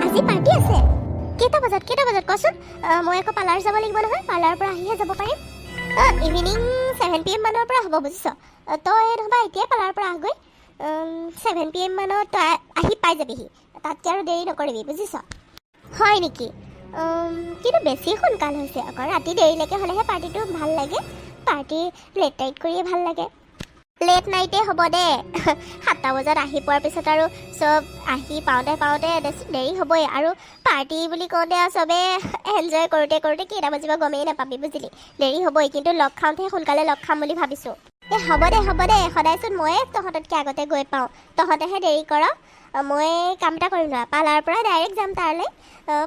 আজি পাৰ্টি আছে কেইটা বজাত কচোন মই আকৌ পাৰ্লাৰ যাব লাগিব নহয় পাৰ্লাৰৰ পৰা আহিহে যাব পাৰিম ইভিনিং 7 PM মানৰ পৰা হ'ব বুজিছ তই নহবা এতিয়াই পাৰ্লাৰৰ পৰা আহগৈ 7 PM মানত তই আহি পাই যাবিহি তাতকৈ আৰু দেৰি নকৰিবি বুজিছ হয় নেকি কিন্তু বেছি সোনকাল হৈছে আকৌ ৰাতি দেৰিলৈকে হ'লেহে পাৰ্টিটো ভাল লাগে পাৰ্টি লেট নাইট কৰিয়ে ভাল লাগে লেট নাইটে হ'ব দে 7টা বজাত আহি পোৱাৰ পিছত আৰু চব আহি পাওঁতে দেৰি হ'বই আৰু পাৰ্টি বুলি কওঁতে আৰু চবে এনজয় কৰোঁতে কেইটা বাজিব গমেই নাপাবি বুজিলি দেৰি হ'বই কিন্তু লগ খাওঁতেহে সোনকালে লগ খাম বুলি ভাবিছোঁ হ'ব দে সদায়চোন ময়ে তহঁততকৈ আগতে গৈ পাওঁ তহঁতেহে দেৰি কৰ মই কাম এটা কৰিম নহয় পাৰ্লাৰৰ পৰা ডাইৰেক্ট যাম তালৈ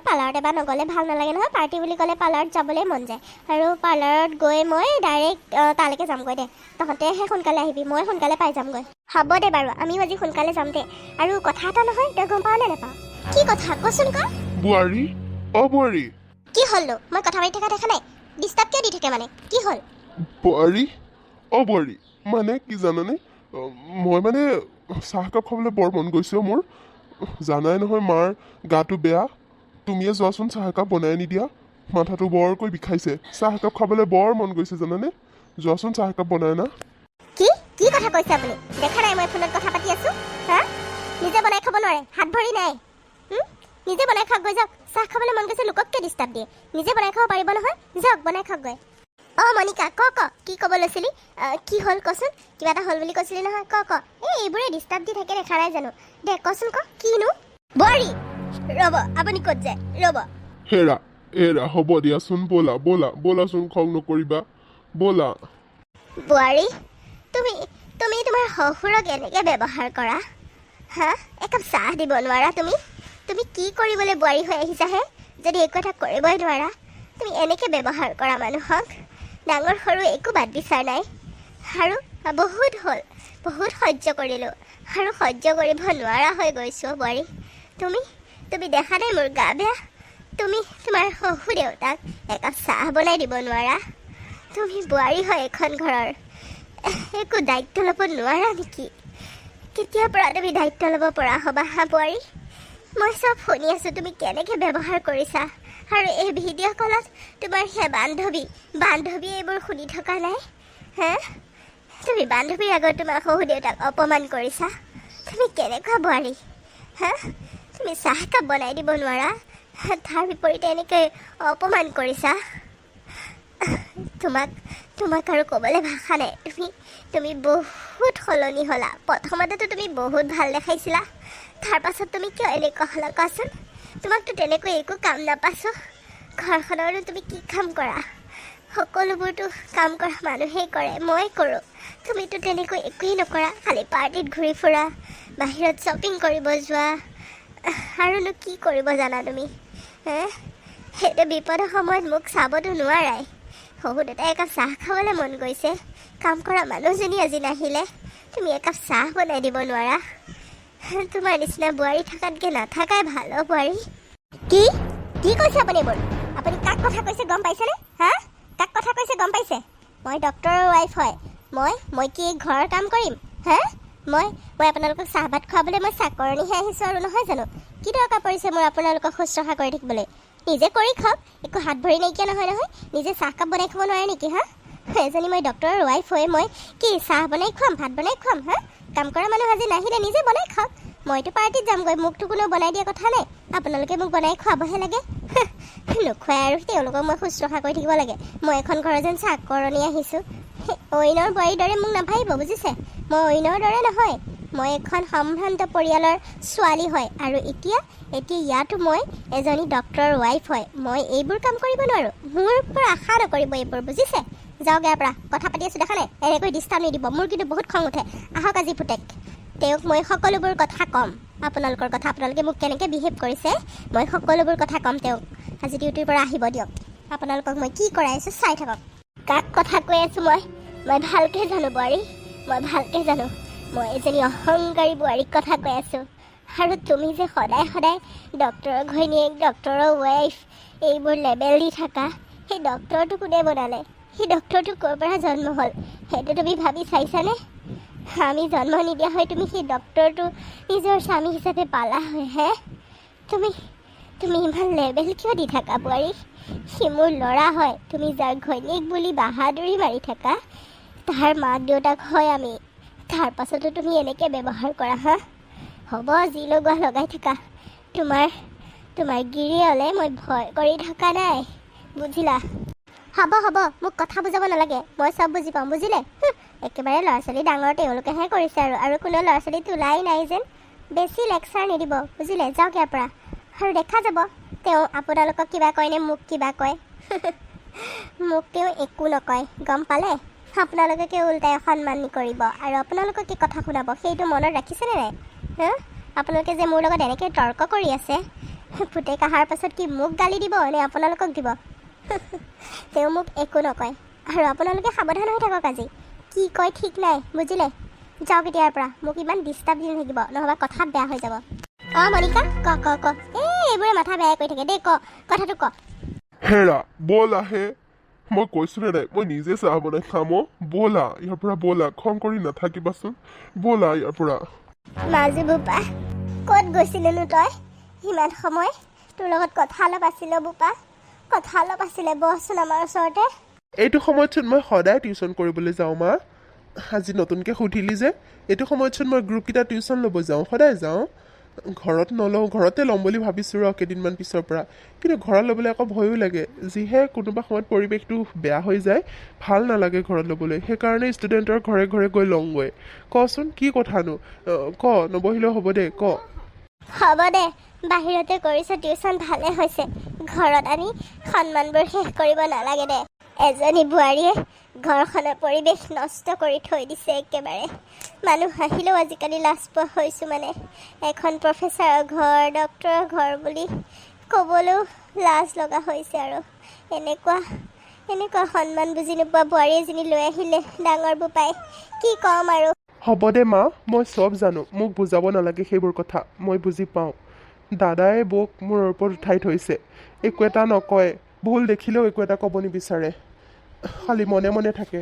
পাৰ্লাৰত এবাৰ নগ'লে ভাল নালাগে নহয় পাৰ্টি বুলি ক'লে পাৰ্লাৰত যাবলৈ মন যায় আৰু পাৰ্লাৰত গৈ মই ডাইৰেক্ট তালৈকে যামগৈ দে তহঁতেহে সোনকালে আহিবি মই সোনকালে পাই যামগৈ হ'ব দে বাৰু আমিও আজি সোনকালে যাম দে আৰু কথা এটা নহয় তই গম পাৱ নে নাপাৱ কি কথা কচোন ক বুৱাৰী বুৱাৰী কি হ'লনো মই কথা পাতি থকা দেখা নাই ডিষ্টাৰ্ব কিয় দি থাকে মানে কি হ'ল বুৱাৰী বুৱাৰী মানে কি জানানে মই মানে চাহকাপ খাবলৈ বৰ মন গৈছে মোৰ জানাই নহয় মাৰ গাটো বেয়া তুমিয়ে যোৱাচোন চাহ একাপ বনাই নিদিয়া মাথাটো বৰকৈ বিষাইছে চাহ একাপ খাবলৈ বৰ মন গৈছে জানানে যোৱাচোন চাহ একাপ বনাই না কি কথা কৈছে আপুনি দেখা নাই মই ফোনত কথা পাতি আছো হা নিজে বনাই খাব নোৱাৰে হাত ভৰি নাই নিজে বনাই খাওক গৈ যাওক চাহ খাবলৈ মন গৈছে লোককে ডিষ্টাৰ্ব দিয়ে নিজে বনাই খাব পাৰিব নহয় যাওক বনাই খাওক গৈ মনিকা ক কি ক'ব লৈছিলি কি হ'ল কচোন কিবা এটা হ'ল বুলি কৈছিলি নহয় ক এইবোৰে ডিষ্টাৰ্ব দি থাকে দেখা নাই জানো দে কচোন কিনো বৰী ৰ'ব আপুনি ক'ত যায় ৰ'ব হেৰা হ'ব দিয়াচোন ব'লাচোন খং নকৰিবা ব'লা বোৱাৰী তুমি তোমাৰ শহুৰক এনেকৈ ব্যৱহাৰ কৰা হা একাপ চাহ দিব নোৱাৰা তুমি কি কৰিবলৈ বোৱাৰী হৈ আহিছাহে যদি একো এটা কৰিবই নোৱাৰা তুমি এনেকৈ ব্যৱহাৰ কৰা মানুহক ডাঙৰ সৰু একো বাদ বিচাৰ নাই আৰু বহুত হ'ল বহুত সহ্য কৰিলোঁ আৰু সহ্য কৰিব নোৱাৰা হৈ গৈছোঁ বোৱাৰী তুমি দেখা নাই মোৰ গা বেয়া তুমি তোমাৰ শহুৰ দেউতাক একাপ চাহ বনাই দিব নোৱাৰা তুমি বোৱাৰী হয় এখন ঘৰৰ একো দায়িত্ব ল'ব নোৱাৰা নেকি কেতিয়াৰ পৰা তুমি দায়িত্ব ল'ব পৰা হ'বা হা বোৱাৰী মই চব শুনি আছোঁ তুমি কেনেকৈ ব্যৱহাৰ কৰিছা আৰু এই ভিডিঅ' কলত তোমাৰ সেই বান্ধৱী এইবোৰ শুনি থকা নাই হা তুমি বান্ধৱীৰ আগত তোমাৰ শহুৰ দেউতাক অপমান কৰিছা তুমি কেনেকুৱা বোৱাৰী হা তুমি চাহ একাপ বনাই দিব নোৱাৰা তাৰ বিপৰীতে এনেকৈ অপমান কৰিছা তোমাক আৰু ক'বলৈ ভাষা নাই তুমি বহুত সলনি হ'লা প্ৰথমতেতো তুমি বহুত ভাল দেখাইছিলা তাৰ পাছত তুমি কিয় এনেকুৱা হ'লা কোৱাচোন তোমাকতো তেনেকৈ একো কাম নাপাইছোঁ ঘৰখনৰো তুমি কি কাম কৰা সকলোবোৰতো কাম কৰা মানুহেই কৰে মই কৰোঁ তুমিতো তেনেকৈ একোৱেই নকৰা খালি পাৰ্টিত ঘূৰি ফুৰা বাহিৰত শ্বপিং কৰিব যোৱা আৰুনো কি কৰিব জানা তুমি সেইটো বিপদৰ সময়ত মোক চাবতো নোৱাৰাই শহুৰ দেউতাই একাপ চাহ খাবলৈ মন গৈছে কাম কৰা মানুহজনী আজি নাহিলে তুমি একাপ চাহ বনাই দিব নোৱাৰা তোমাৰ নিচিনা বোৱাৰী থকাতকৈ নাথাকাই ভাল বোৱাৰী কি কৈছে আপুনি এইবোৰ আপুনি কাক কথা কৈছে গম পাইছেনে হা কাক কথা কৈছে গম পাইছে মই ডক্টৰৰ ৱাইফ হয় মই কি ঘৰৰ কাম কৰিম হা মই আপোনালোকক চাহ ভাত খুৱাবলৈ মই চাকৰণিহে আহিছোঁ আৰু নহয় জানো কি দৰকাৰ পৰিছে মোৰ আপোনালোকক শুশ্ৰূষা কৰি থাকিবলৈ নিজে কৰি খাওক একো হাত ভৰি নাইকিয়া নহয় নিজে চাহকাপ বনাই খাব নোৱাৰে নেকি হা এজনী মই ডক্টৰৰ ৱাইফ হৈ মই কি চাহ বনাই খুৱাম ভাত বনাই খুৱাম হা কাম কৰা মানুহ আজি নাহিলে নিজে বনাই খাওক মইতো পাৰ্টিত যামগৈ মোকতো কোনেও বনাই দিয়া কথা নাই আপোনালোকে মোক বনাই খুৱাবহে লাগে নোখোৱাই আৰু তেওঁলোকক মই শুশ্ৰূষা কৰি থাকিব লাগে মই এখন ঘৰৰ যেন চাকৰণি আহিছোঁ অইনৰ বোৱাৰীৰ দৰে মোক নাভাবিব বুজিছে মই অইনৰ দৰে নহয় মই এখন সম্ভ্ৰান্ত পৰিয়ালৰ ছোৱালী হয় আৰু এতিয়া ইয়াতো মই এজনী ডক্টৰৰ ৱাইফ হয় মই এইবোৰ কাম কৰিব নোৱাৰোঁ মোৰ পৰা আশা নকৰিব এইবোৰ বুজিছে যাওক ইয়াৰ পৰা কথা পাতি আছোঁ দেখা নাই এনেকৈ ডিষ্টাৰ্ব নিদিব মোৰ কিন্তু বহুত খং উঠে আহক আজি পুতেক তেওঁক মই সকলোবোৰ কথা ক'ম আপোনালোকৰ কথা আপোনালোকে মোক কেনেকৈ বিহেভ কৰিছে মই সকলোবোৰ কথা ক'ম তেওঁক আজি ডিউটিৰ পৰা আহিব দিয়ক আপোনালোকক মই কি কৰাই আছোঁ চাই থাকক কাক কথা কৈ আছোঁ মই ভালকৈ জানো বোৱাৰী মই ভালকৈ জানো মই এজনী অহংকাৰী বোৱাৰীক কথা কৈ আছোঁ আৰু তুমি যে সদায় ডক্টৰৰ ঘৈণীয়েক ডক্টৰৰ ৱাইফ এইবোৰ লেবেল দি থাকা সেই ডক্টৰটো কোনে বনালে সেই ডক্টৰটো ক'ৰ পৰা জন্ম হ'ল সেইটো তুমি ভাবি চাইছানে আমি জন্ম নিদিয়া হয় তুমি সেই ডক্টৰটো নিজৰ স্বামী হিচাপে পালা হয় হে তুমি তুমি ইমান লেবেল কিয় দি থাকা বোৱাৰী? সি মোৰ ল'ৰা হয়, তুমি যাৰ ঘৈণীয়েক বুলি বাহাদুৰি মাৰি থাকা তাৰ মাক দেউতাক হয় আমি, তাৰ পাছতো তুমি এনেকৈ ব্যৱহাৰ কৰা হা? হ'ব, যি লগোৱা লগাই থাকা। তোমাৰ গিৰিয়লে মই ভয় কৰি থকা নাই, বুজিলা? হ'ব হ'ব, মোক কথা বুজাব নালাগে, মই চব বুজি পাওঁ, বুজিলে? একেবাৰে ল'ৰা ছোৱালী ডাঙৰ তেওঁলোকেহে কৰিছে আৰু কোনো ল'ৰা ছোৱালী তোলাই নাই যেন। বেছি লেকচাৰ নিদিব, বুজিলে? যাওক ইয়াৰ পৰা। আৰু দেখা যাব তেওঁ আপোনালোকক কিবা কয় নে মোক কিবা কয়। মোক তেওঁ একো নকয়, গম পালে? আপোনালোকে ওলোটাই সন্মান কৰিব আৰু আপোনালোকক কি কথা শুনাব সেইটো মনত ৰাখিছেনে নাই? আপোনালোকে যে মোৰ লগত এনেকৈ তৰ্ক কৰি আছে, পুতেক অহাৰ পাছত কি মোক গালি দিব নে আপোনালোকক দিব? তেওঁ মোক একো নকয় আৰু আপোনালোকে সাৱধান হৈ থাকক আজি। কি কয় ঠিক নাই, বুজিলে? যাওক এতিয়াৰ পৰা, মোক ইমান ডিষ্টাৰ্ব দি থাকিব, নহ'বা কথা বেয়া হৈ যাব। মনিকা ক এইবোৰে মাথা বেয়া কৰি থাকে দেই, কথাটো ক। হেৰা ব'লা হে, মই কৈছোনে নাই মই নিজে চাহ বনাই খাম। ব'লা ইয়াৰ পৰা, ব'লা, খং কৰি নাথাকিবাচোন, ব'লা ইয়াৰ পৰা। মাজু বোপা, ক'ত গৈছিলেনো তই ইমান সময়? তোৰ লগত কথা অলপ আছিল বোপা, কথা অলপ আছিলে, বহচোন আমাৰ ওচৰতে। এইটো সময়তচোন মই সদায় টিউশ্যন কৰিবলৈ যাওঁ মা। আজি নতুনকৈ সুধিলি যে, এইটো সময়তচোন মই গ্ৰুপকেইটা টিউশ্যন ল'ব যাওঁ, সদায় যাওঁ। ঘৰত নলওঁ, ঘৰতে ল'ম বুলি ভাবিছোঁ ৰ কেইদিনমান পিছৰ পৰা। কিন্তু ঘৰত ল'বলৈ আকৌ ভয়ো লাগে, যিহে কোনোবা সময়ত পৰিৱেশটো বেয়া হৈ যায়, ভাল নালাগে ঘৰত ল'বলৈ। সেইকাৰণে ষ্টুডেণ্টৰ ঘৰে ঘৰে গৈ লওঁগৈ। কচোন কি কথানো, নবহিলেও হ'ব দে, ক। হ'ব দে, বাহিৰতে কৰিছ টিউশ্যন, ভালে হৈছে। ঘৰত আনি সন্মানবোৰ শেষ কৰিব নালাগে দে। এজনী বোৱাৰীয়ে ঘৰখনৰ পৰিৱেশ নষ্ট কৰি থৈ দিছে একেবাৰে। মানুহ আহিলেও আজিকালি লাজ পোৱা হৈছোঁ, মানে এখন প্ৰফেচাৰৰ ঘৰ, ডক্তৰৰ ঘৰ বুলি ক'বলৈও লাজ লগা হৈছে। আৰু এনেকুৱা সন্মান বুজি নোপোৱা বোৱাৰী এজনী লৈ আহিলে ডাঙৰ বোপাই, কি ক'ম আৰু। হ'ব দে মা, মই চব জানো, মোক বুজাব নালাগে সেইবোৰ কথা, মই বুজি পাওঁ। দাদাই বৌক মোৰ ওপৰত উঠাই থৈছে, একো এটা নকয়, ভুল দেখিলেও একো এটা ক'ব নিবিচাৰে, খালি মনে মনে থাকে।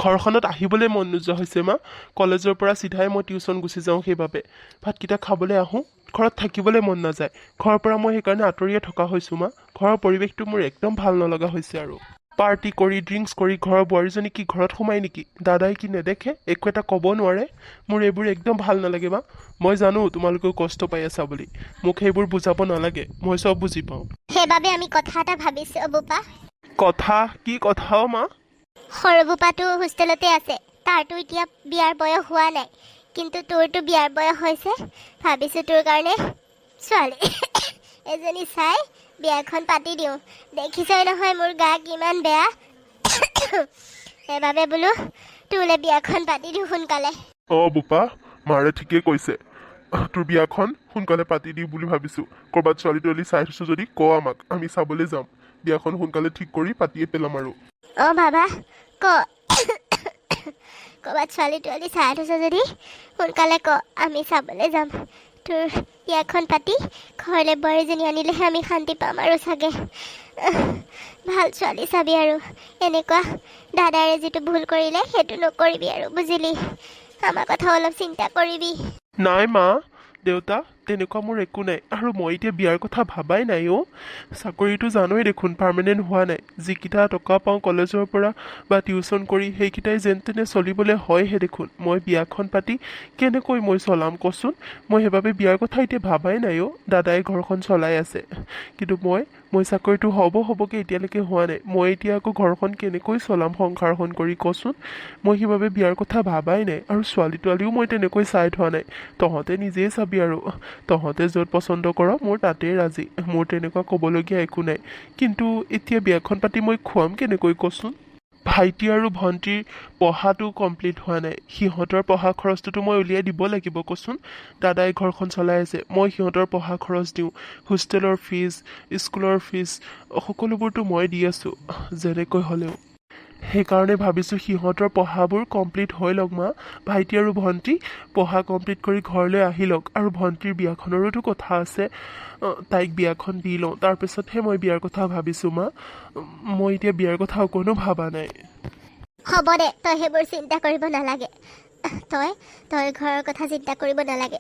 ঘৰখনত আহিবলৈ মন নোযোৱা হৈছে মা। কলেজৰ পৰা চিধাই মই টিউশ্যন গুচি যাওঁ, সেইবাবে ভাতকেইটা খাবলৈ আহোঁ, ঘৰত থাকিবলৈ মন নাযায়। ঘৰৰ পৰা মই সেইকাৰণে আঁতৰিয়ে থকা হৈছোঁ মা। ঘৰৰ পৰিৱেশটো মোৰ একদম ভাল নলগা হৈছে। আৰু পাৰ্টি কৰি ড্ৰিংকছ কৰি ঘৰৰ বোৱাৰীজনী কি ঘৰত সোমাই নেকি? দাদাই কি নেদেখে, একো এটা ক'ব নোৱাৰে? মোৰ এইবোৰ একদম ভাল নালাগে মা। মই জানো তোমালোকেও কষ্ট পাই আছা বুলি, মোক সেইবোৰ বুজাব নালাগে, মই চব বুজি পাওঁ। সেইবাবে আমি কথা এটা ভাবিছোঁ বোপা। কথা? কি কথা মা? সৰু বোপাটো হোষ্টেলতে আছে, তাৰতো এতিয়া বিয়াৰ বয়স হোৱা নাই, কিন্তু তোৰতো বিয়াৰ বয়স হৈছে। ভাবিছোঁ তোৰ কাৰণে ছোৱালী এজনী চাই বিয়াখন পাতি দিওঁ। দেখিছই নহয় মোৰ গা কিমান বেয়া। সেইবাবে বোলো তোলে বিয়াখন পাতি দিওঁ সোনকালে। বোপা, মাৰে ঠিকেই কৈছে, তোৰ বিয়াখন সোনকালে পাতি দিওঁ বুলি ভাবিছোঁ। ক'ৰবাত ছোৱালী তোৱালী চাই থৈছোঁ যদি ক আমাক, আমি চাবলৈ যাম। বিয়াখন সোনকালে ঠিক কৰি পাতিয়ে পেলাম আৰু। বাবা ক'ৰবাত ছোৱালী তোৱালী চাই থৈছ যদি সোনকালে ক, আমি চাবলৈ যাম। তোৰ বিয়াখন পাতি ঘৰলৈ বোৱাৰীজনী আনিলেহে আমি শান্তি পাম আৰু চাগে। ভাল ছোৱালী চাবি আৰু এনেকুৱা দাদাৰে যিটো ভুল কৰিলে সেইটো নকৰিবি আৰু, বুজিলি? আমাৰ কথা অলপ চিন্তা কৰিবি। নাই মা, দেউতা, তেনেকুৱা মোৰ একো নাই। আৰু মই এতিয়া বিয়াৰ কথা ভাবাই নাই। চাকৰিটো জানোৱেই দেখোন পাৰ্মানেণ্ট হোৱা নাই। যিকেইটা টকা পাওঁ কলেজৰ পৰা বা টিউশ্যন কৰি, সেইকেইটাই যেন তেনে চলিবলৈ হয়হে দেখোন। মই বিয়াখন পাতি কেনেকৈ মই চলাম কচোন? মই সেইবাবে বিয়াৰ কথা এতিয়া ভাবাই নাই। দাদাই ঘৰখন চলাই আছে, কিন্তু মই চাকৰিটো হ'বকৈ এতিয়ালৈকে হোৱা নাই। মই এতিয়া আকৌ ঘৰখন কেনেকৈ চলাম সংসাৰখন কৰি কচোন? মই সেইবাবে বিয়াৰ কথা ভাবাই নাই। আৰু ছোৱালী তোৱালীও মই তেনেকৈ চাই থোৱা নাই। তহঁতে নিজেই চাবি আৰু, তহঁতে য'ত পচন্দ কৰ মোৰ তাতেই ৰাজি, মোৰ তেনেকুৱা ক'বলগীয়া একো নাই। কিন্তু এতিয়া বিয়াখন পাতি মই খুৱাম কেনেকৈ কচোন? ভাইটি আৰু ভণ্টিৰ পঢ়াটো কমপ্লিট হোৱা নাই, সিহঁতৰ পঢ়া খৰচটোতো মই উলিয়াই দিব লাগিব কচোন। দাদাই ঘৰখন চলাই আছে, মই সিহঁতৰ পঢ়া খৰচ দিওঁ, হোষ্টেলৰ ফিজ, স্কুলৰ ফিজ, সকলোবোৰতো মই দি আছোঁ যেনেকৈ হ'লেও। সেইকাৰণে ভাবিছোঁ সিহঁতৰ পঢ়াবোৰ কমপ্লিট হৈ লওক মা। ভাইটি আৰু ভণ্টি পঢ়া কমপ্লিট কৰি ঘৰলৈ আহি লওক। আৰু ভণ্টিৰ বিয়াখনৰোতো কথা আছে, তাইক বিয়াখন দি লওঁ, তাৰপিছতহে মই বিয়াৰ কথা ভাবিছোঁ মা। মই এতিয়া বিয়াৰ কথা অকণো ভবা নাই। হ'ব দে, তই সেইবোৰ চিন্তা কৰিব নালাগে। তই ঘৰৰ কথা চিন্তা কৰিব নালাগে।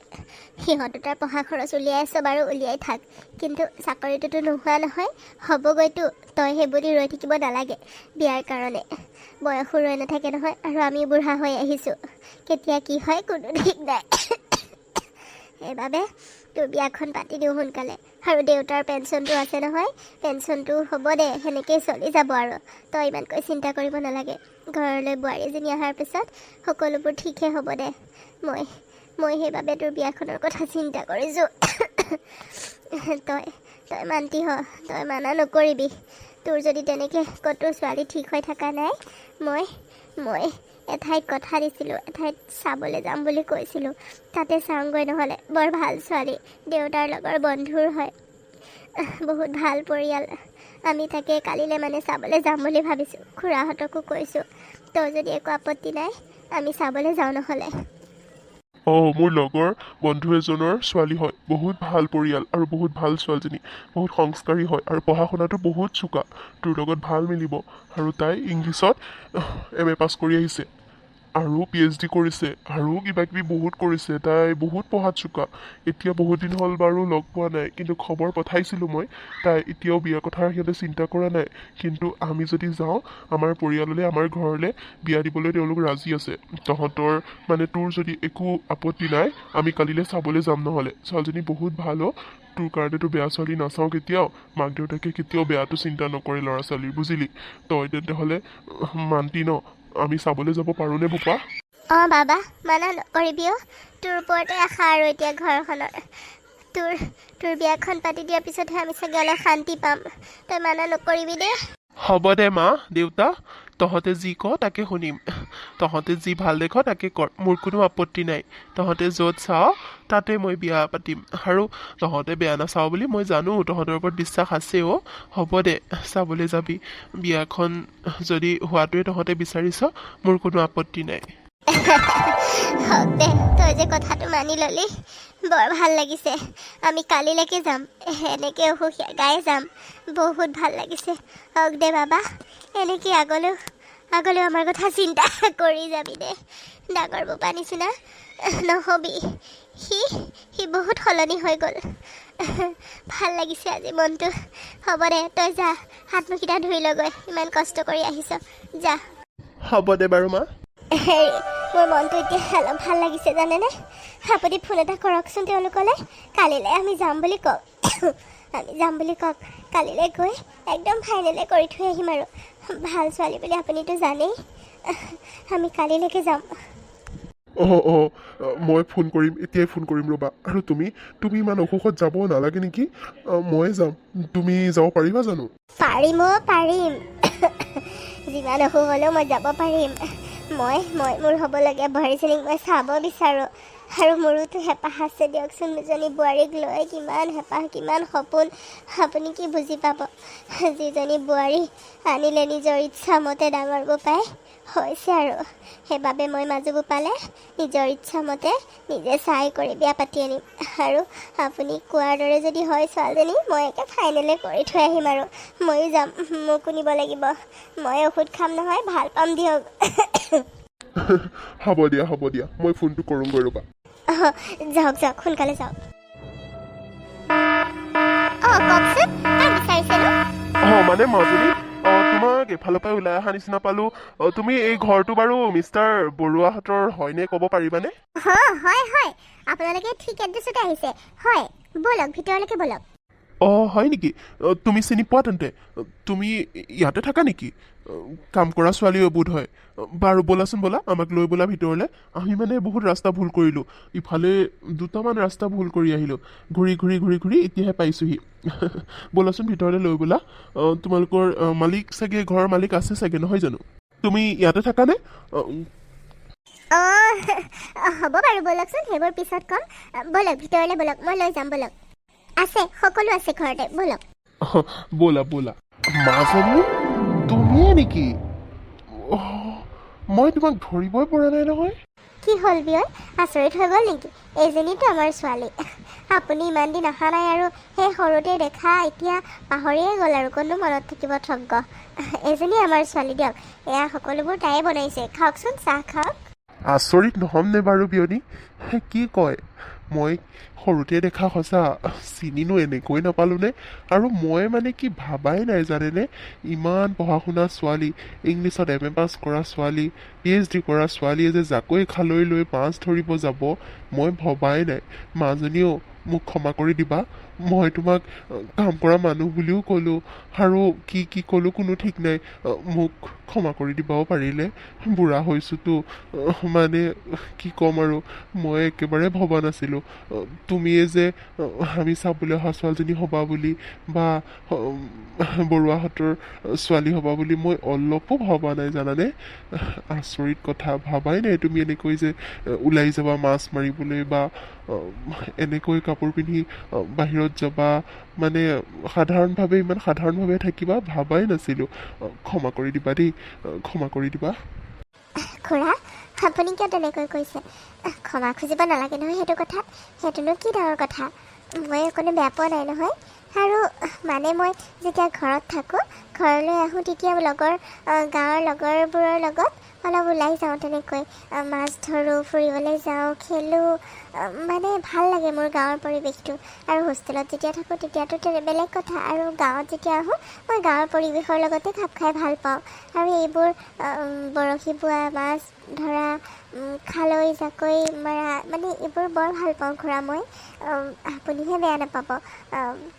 সিহঁত দুটাৰ পঢ়া খৰচ উলিয়াই আছ বাৰু, উলিয়াই থাক, কিন্তু চাকৰিটোতো নোহোৱা নহয়, হ'বগৈতো। তই সেইবুলি ৰৈ থাকিব নালাগে বিয়াৰ কাৰণে। বয়সো ৰৈ নাথাকে নহয়, আৰু আমি বুঢ়া হৈ আহিছোঁ, কেতিয়া কি হয় কোনো ঠিক নাই। সেইবাবে তোৰ বিয়াখন পাতি দিওঁ সোনকালে। আৰু দেউতাৰ পেঞ্চনটো আছে নহয়, পেঞ্চনটো হ'ব দে, সেনেকেই চলি যাব আৰু। তই ইমানকৈ চিন্তা কৰিব নালাগে। ঘৰলৈ বোৱাৰীজনী অহাৰ পিছত সকলোবোৰ ঠিকেই হ'ব দে। মই সেইবাবে তোৰ বিয়াখনৰ কথা চিন্তা কৰিছোঁ। তই মান্তি হ, তই মানা নকৰিবি। তোৰ যদি তেনেকৈ ক'তো ছোৱালী ঠিক হৈ থকা নাই, মই এঠাইত কথা দিছিলোঁ, এঠাইত চাবলৈ যাম বুলি কৈছিলোঁ, তাতে চাওঁগৈ নহ'লে। বৰ ভাল ছোৱালী, দেউতাৰ লগৰ বন্ধুৰ হয়, বহুত ভাল পৰিয়াল। আমি তাকে কালিলৈ মানে চাবলৈ যাম বুলি ভাবিছোঁ। খুৰাহঁতকো কৈছোঁ, তই যদি একো আপত্তি নাই আমি চাবলৈ যাওঁ নহ'লে। মোৰ লগৰ বন্ধু এজনৰ ছোৱালী হয়, বহুত ভাল পৰিয়াল আৰু বহুত ভাল ছোৱালীজনী, বহুত সংস্কাৰী হয় আৰু পঢ়া শুনাটো বহুত চোকা। তোৰ লগত ভাল মিলিব। আৰু তাই ইংলিছত MA পাছ কৰি আহিছে আৰু PhD কৰিছে আৰু কিবাকিবি বহুত কৰিছে। তাই বহুত পঢ়াত চোকা। এতিয়া বহুত দিন হ'ল বাৰু লগ পোৱা নাই, কিন্তু খবৰ পঠাইছিলোঁ মই। তাই এতিয়াও বিয়া কথা সিহঁতে চিন্তা কৰা নাই, কিন্তু আমি যদি যাওঁ আমাৰ পৰিয়াললৈ, আমাৰ ঘৰলৈ বিয়া দিবলৈ তেওঁলোক ৰাজি আছে। তহঁতৰ মানে তোৰ যদি একো আপত্তি নাই, আমি কালিলৈ চাবলৈ যাম নহ'লে। ছোৱালীজনী বহুত ভাল অ', তোৰ কাৰণেতো বেয়া ছোৱালী নাচাওঁ কেতিয়াও। মাক দেউতাকে কেতিয়াও বেয়াটো চিন্তা নকৰে ল'ৰা ছোৱালীৰ, বুজিলি? তই তেন্তেহ'লে মান্তি ন? আমি চাবলৈ যাব পাৰোঁনে বোপা? বাবা, মানা নকৰিবি অ'। তোৰ ওপৰতে আশা আৰু এতিয়া ঘৰখনৰ। তোৰ বিয়াখন পাতি দিয়াৰ পিছতহে আমি চাগে অলপ শান্তি পাম। তই মানা নকৰিবি দেই। হ'ব দে মা, দেউতা, তহঁতে যি ক তাকে শুনিম। তহঁতে যি ভাল দেখ তাকে কৰ, মোৰ কোনো আপত্তি নাই। তহঁতে য'ত চাৱ তাতে মই বিয়া পাতিম। আৰু তহঁতে বেয়া নাচাৱ বুলি মই জানো, তহঁতৰ ওপৰত বিশ্বাস আছে অ'। হ'ব দে, চাবলৈ যাবি। বিয়াখন যদি হোৱাটোৱে তহঁতে বিচাৰিছ, মোৰ কোনো আপত্তি নাই। হওক দে, তই যে কথাটো মানি ল'লি, বৰ ভাল লাগিছে। আমি কালিলৈকে যাম, এনেকৈ অসুখীয়া গাই যাম। বহুত ভাল লাগিছে। হওক দে বাবা, এনেকৈ আগলৈও আমাৰ কথা চিন্তা কৰি যাবি দে। ডাঙৰ বোপা নিচিনা নহ'বি। সি বহুত সলনি হৈ গ'ল। ভাল লাগিছে আজি মনটো। হ'ব দে, তই যা, হাত মুখকেইটা ধুই লগৈ, ইমান কষ্ট কৰি আহিছ, যা। হ'ব দে বাৰু মা। হেৰি, মোৰ মনটো এতিয়া অলপ ভাল লাগিছে জানেনে? আপুনি ফোন এটা কৰকচোন তেওঁলোকলৈ। কালিলৈ আমি যাম বুলি কওক। কালিলৈ গৈ একদম ফাইনেলে কৰি থৈ আহিম আৰু। ভাল ছোৱালী বুলি আপুনিতো জানেই। আমি কালিলৈকে যাম। মই ফোন কৰিম, এতিয়াই ফোন কৰিম ৰ'বা। আৰু তুমি ইমান অসুখত যাব নালাগে নেকি? ময়ে যাম। তুমি যাব পাৰিবা জানো? পাৰিম। যিমান অসুখ হ'লেও মই যাব পাৰিম। মই মোৰ হ'বলগীয়া বোৱাৰীজনীক মই চাব বিচাৰোঁ। আৰু মোৰোতো হেঁপাহ আছে দিয়কচোন, দুজনী বোৱাৰীক লৈ কিমান হেঁপাহ, কিমান সপোন। আপুনি কি বুজি পাব? যিজনী বোৱাৰী আনিলে নিজৰ ইচ্ছামতে ডাঙৰ বোপাই, হৈছে আৰু। সেইবাবে মই মাজু বোপালে নিজৰ ইচ্ছামতে নিজে চাই কৰি বিয়া পাতি আনিম। আৰু আপুনি কোৱাৰ দৰে যদি হয় ছোৱালীজনী, মই একে ফাইনেলে কৰি থৈ আহিম আৰু। ময়ো যাম, মোকো নিব লাগিব। মই ঔষধ খাম নহয়, ভাল পাম দিয়ক। হ'ব দিয়া, মই ফোনটো কৰোঁগৈ ৰ'বা। যাওক, সোনকালে যাওক। কওকচোন, তাক বিচাৰিছে ন? মানে মাজনী, তোমাক এফালৰ পৰা ওলাই অহা নিচিনা পালোঁ। তুমি এই ঘৰটো বাৰু মিষ্টাৰ বৰুৱাহঁতৰ হয়নে, ক'ব পাৰিবানে? হয়, আপোনালোকে ঠিক এড্ৰেছতে আহিছে। হয়, ব'লক, ভিতৰলৈকে ব'লক। হয় নেকি? তুমি চিনি পোৱা তেন্তে? তুমি ইয়াতে থাকা নেকি? কাম কৰা ছোৱালীও বোধ হয়। বাৰু ব'লাচোন, আমাক লৈ ব'লা ভিতৰলৈ। আমি মানে বহুত ৰাস্তা ভুল কৰিলোঁ। ইফালে দুটামান ৰাস্তা ভুল কৰি আহিলোঁ। ঘূৰি এতিয়াহে পাইছোঁহি। ব'লাচোন ভিতৰলৈ লৈ ব'লা। তোমালোকৰ মালিক চাগে, ঘৰৰ মালিক আছে চাগে, নহয় জানো? তুমি ইয়াতে থাকানে? হ'ব বাৰু, ব'লকচোন, সেইবোৰ পিছত ক'ম। ব'লক ভিতৰলৈ, ব'লক, মই লৈ যাম, ব'লক। আছে, সকলো আছে ঘৰতে, ব'লক। ব'লা। মাজনী, তুমিয়ে নেকি? মই তোমাক ধৰিবই পৰা নাই নহয়। কি হ'ল বিয়য়, আচৰিত হৈ গ'ল নেকি? এইজনীতো আমাৰ ছোৱালী। আপুনি ইমান দিন অহা নাই আৰু সেই সৰুতে দেখা, এতিয়া পাহৰিয়ে গ'ল আৰু, কোনো মনত থাকিব ঠগ্গ। এইজনী আমাৰ ছোৱালী দিয়ক। এয়া সকলোবোৰ তাইয়ে বনাইছে। খাওকচোন, চাহ খাওক। আচৰিত নহ'মনে বাৰু বিয়নী? কি কয়, মই সৰুতে দেখা সঁচা চিনিনো এনেকৈ নাপালোঁনে? আৰু মই মানে কি ভাবাই নাই জানেনে, ইমান পঢ়া শুনা ছোৱালী, ইংলিছত এম এ পাছ কৰা ছোৱালী, PhD কৰা ছোৱালীয়ে যে জাকৈ খালৈ লৈ মাছ ধৰিব যাব, মই ভবাই নাই। মাজনীও মোক ক্ষমা কৰি দিবা, মই তোমাক কাম কৰা মানুহ বুলিও ক'লোঁ, আৰু কি কি ক'লোঁ কোনো ঠিক নাই। মোক ক্ষমা কৰি দিবাও পাৰিলে, বুঢ়া হৈছোঁতো। মানে কি ক'ম আৰু, মই একেবাৰে ভবা নাছিলোঁ তুমিয়ে যে আমি চাবলৈ অহা ছোৱালীজনী হ'বা বুলি, বা বৰুৱাহঁতৰ ছোৱালী হ'বা বুলি মই অলপো ভবা নাই জানানে। আচৰিত কথা, ভাবাই নাই তুমি এনেকৈ যে ওলাই যাবা মাছ মাৰিবলৈ, বা এনেকৈ কাপোৰ পিন্ধি বাহিৰত যাবা, মানে সাধাৰণভাৱে ইমান সাধাৰণভাৱে থাকিবা, ভাবাই নাছিলোঁ। ক্ষমা কৰি দিবা দেই, ক্ষমা কৰি দিবা। খুৰা, আপুনি কিয় তেনেকৈ কৈছে? ক্ষমা খুজিব নালাগে নহয় সেইটো কথাত। সেইটোনো কি ডাঙৰ কথা? মই অকণো বেয়া পোৱা নাই নহয়। আৰু মানে মই যেতিয়া ঘৰত থাকোঁ, ঘৰলৈ আহোঁ, তেতিয়া গাঁৱৰ লগৰবোৰৰ লগত অলপ ওলাই যাওঁ, তেনেকৈ মাছ ধৰোঁ, ফুৰিবলৈ যাওঁ, খেলোঁ। মানে ভাল লাগে মোৰ গাঁৱৰ পৰিৱেশটো। আৰু হোষ্টেলত যেতিয়া থাকোঁ তেতিয়াতো বেলেগ কথা, আৰু গাঁৱত যেতিয়া আহোঁ মই গাঁৱৰ পৰিৱেশৰ লগতে খাপ খাই ভাল পাওঁ। আৰু এইবোৰ বৰশী বোৱা, মাছ ধৰা, খালৈ জাকৈ মৰা, মানে এইবোৰ বৰ ভাল পাওঁ খুৰা মই। আপুনিহে বেয়া নাপাব।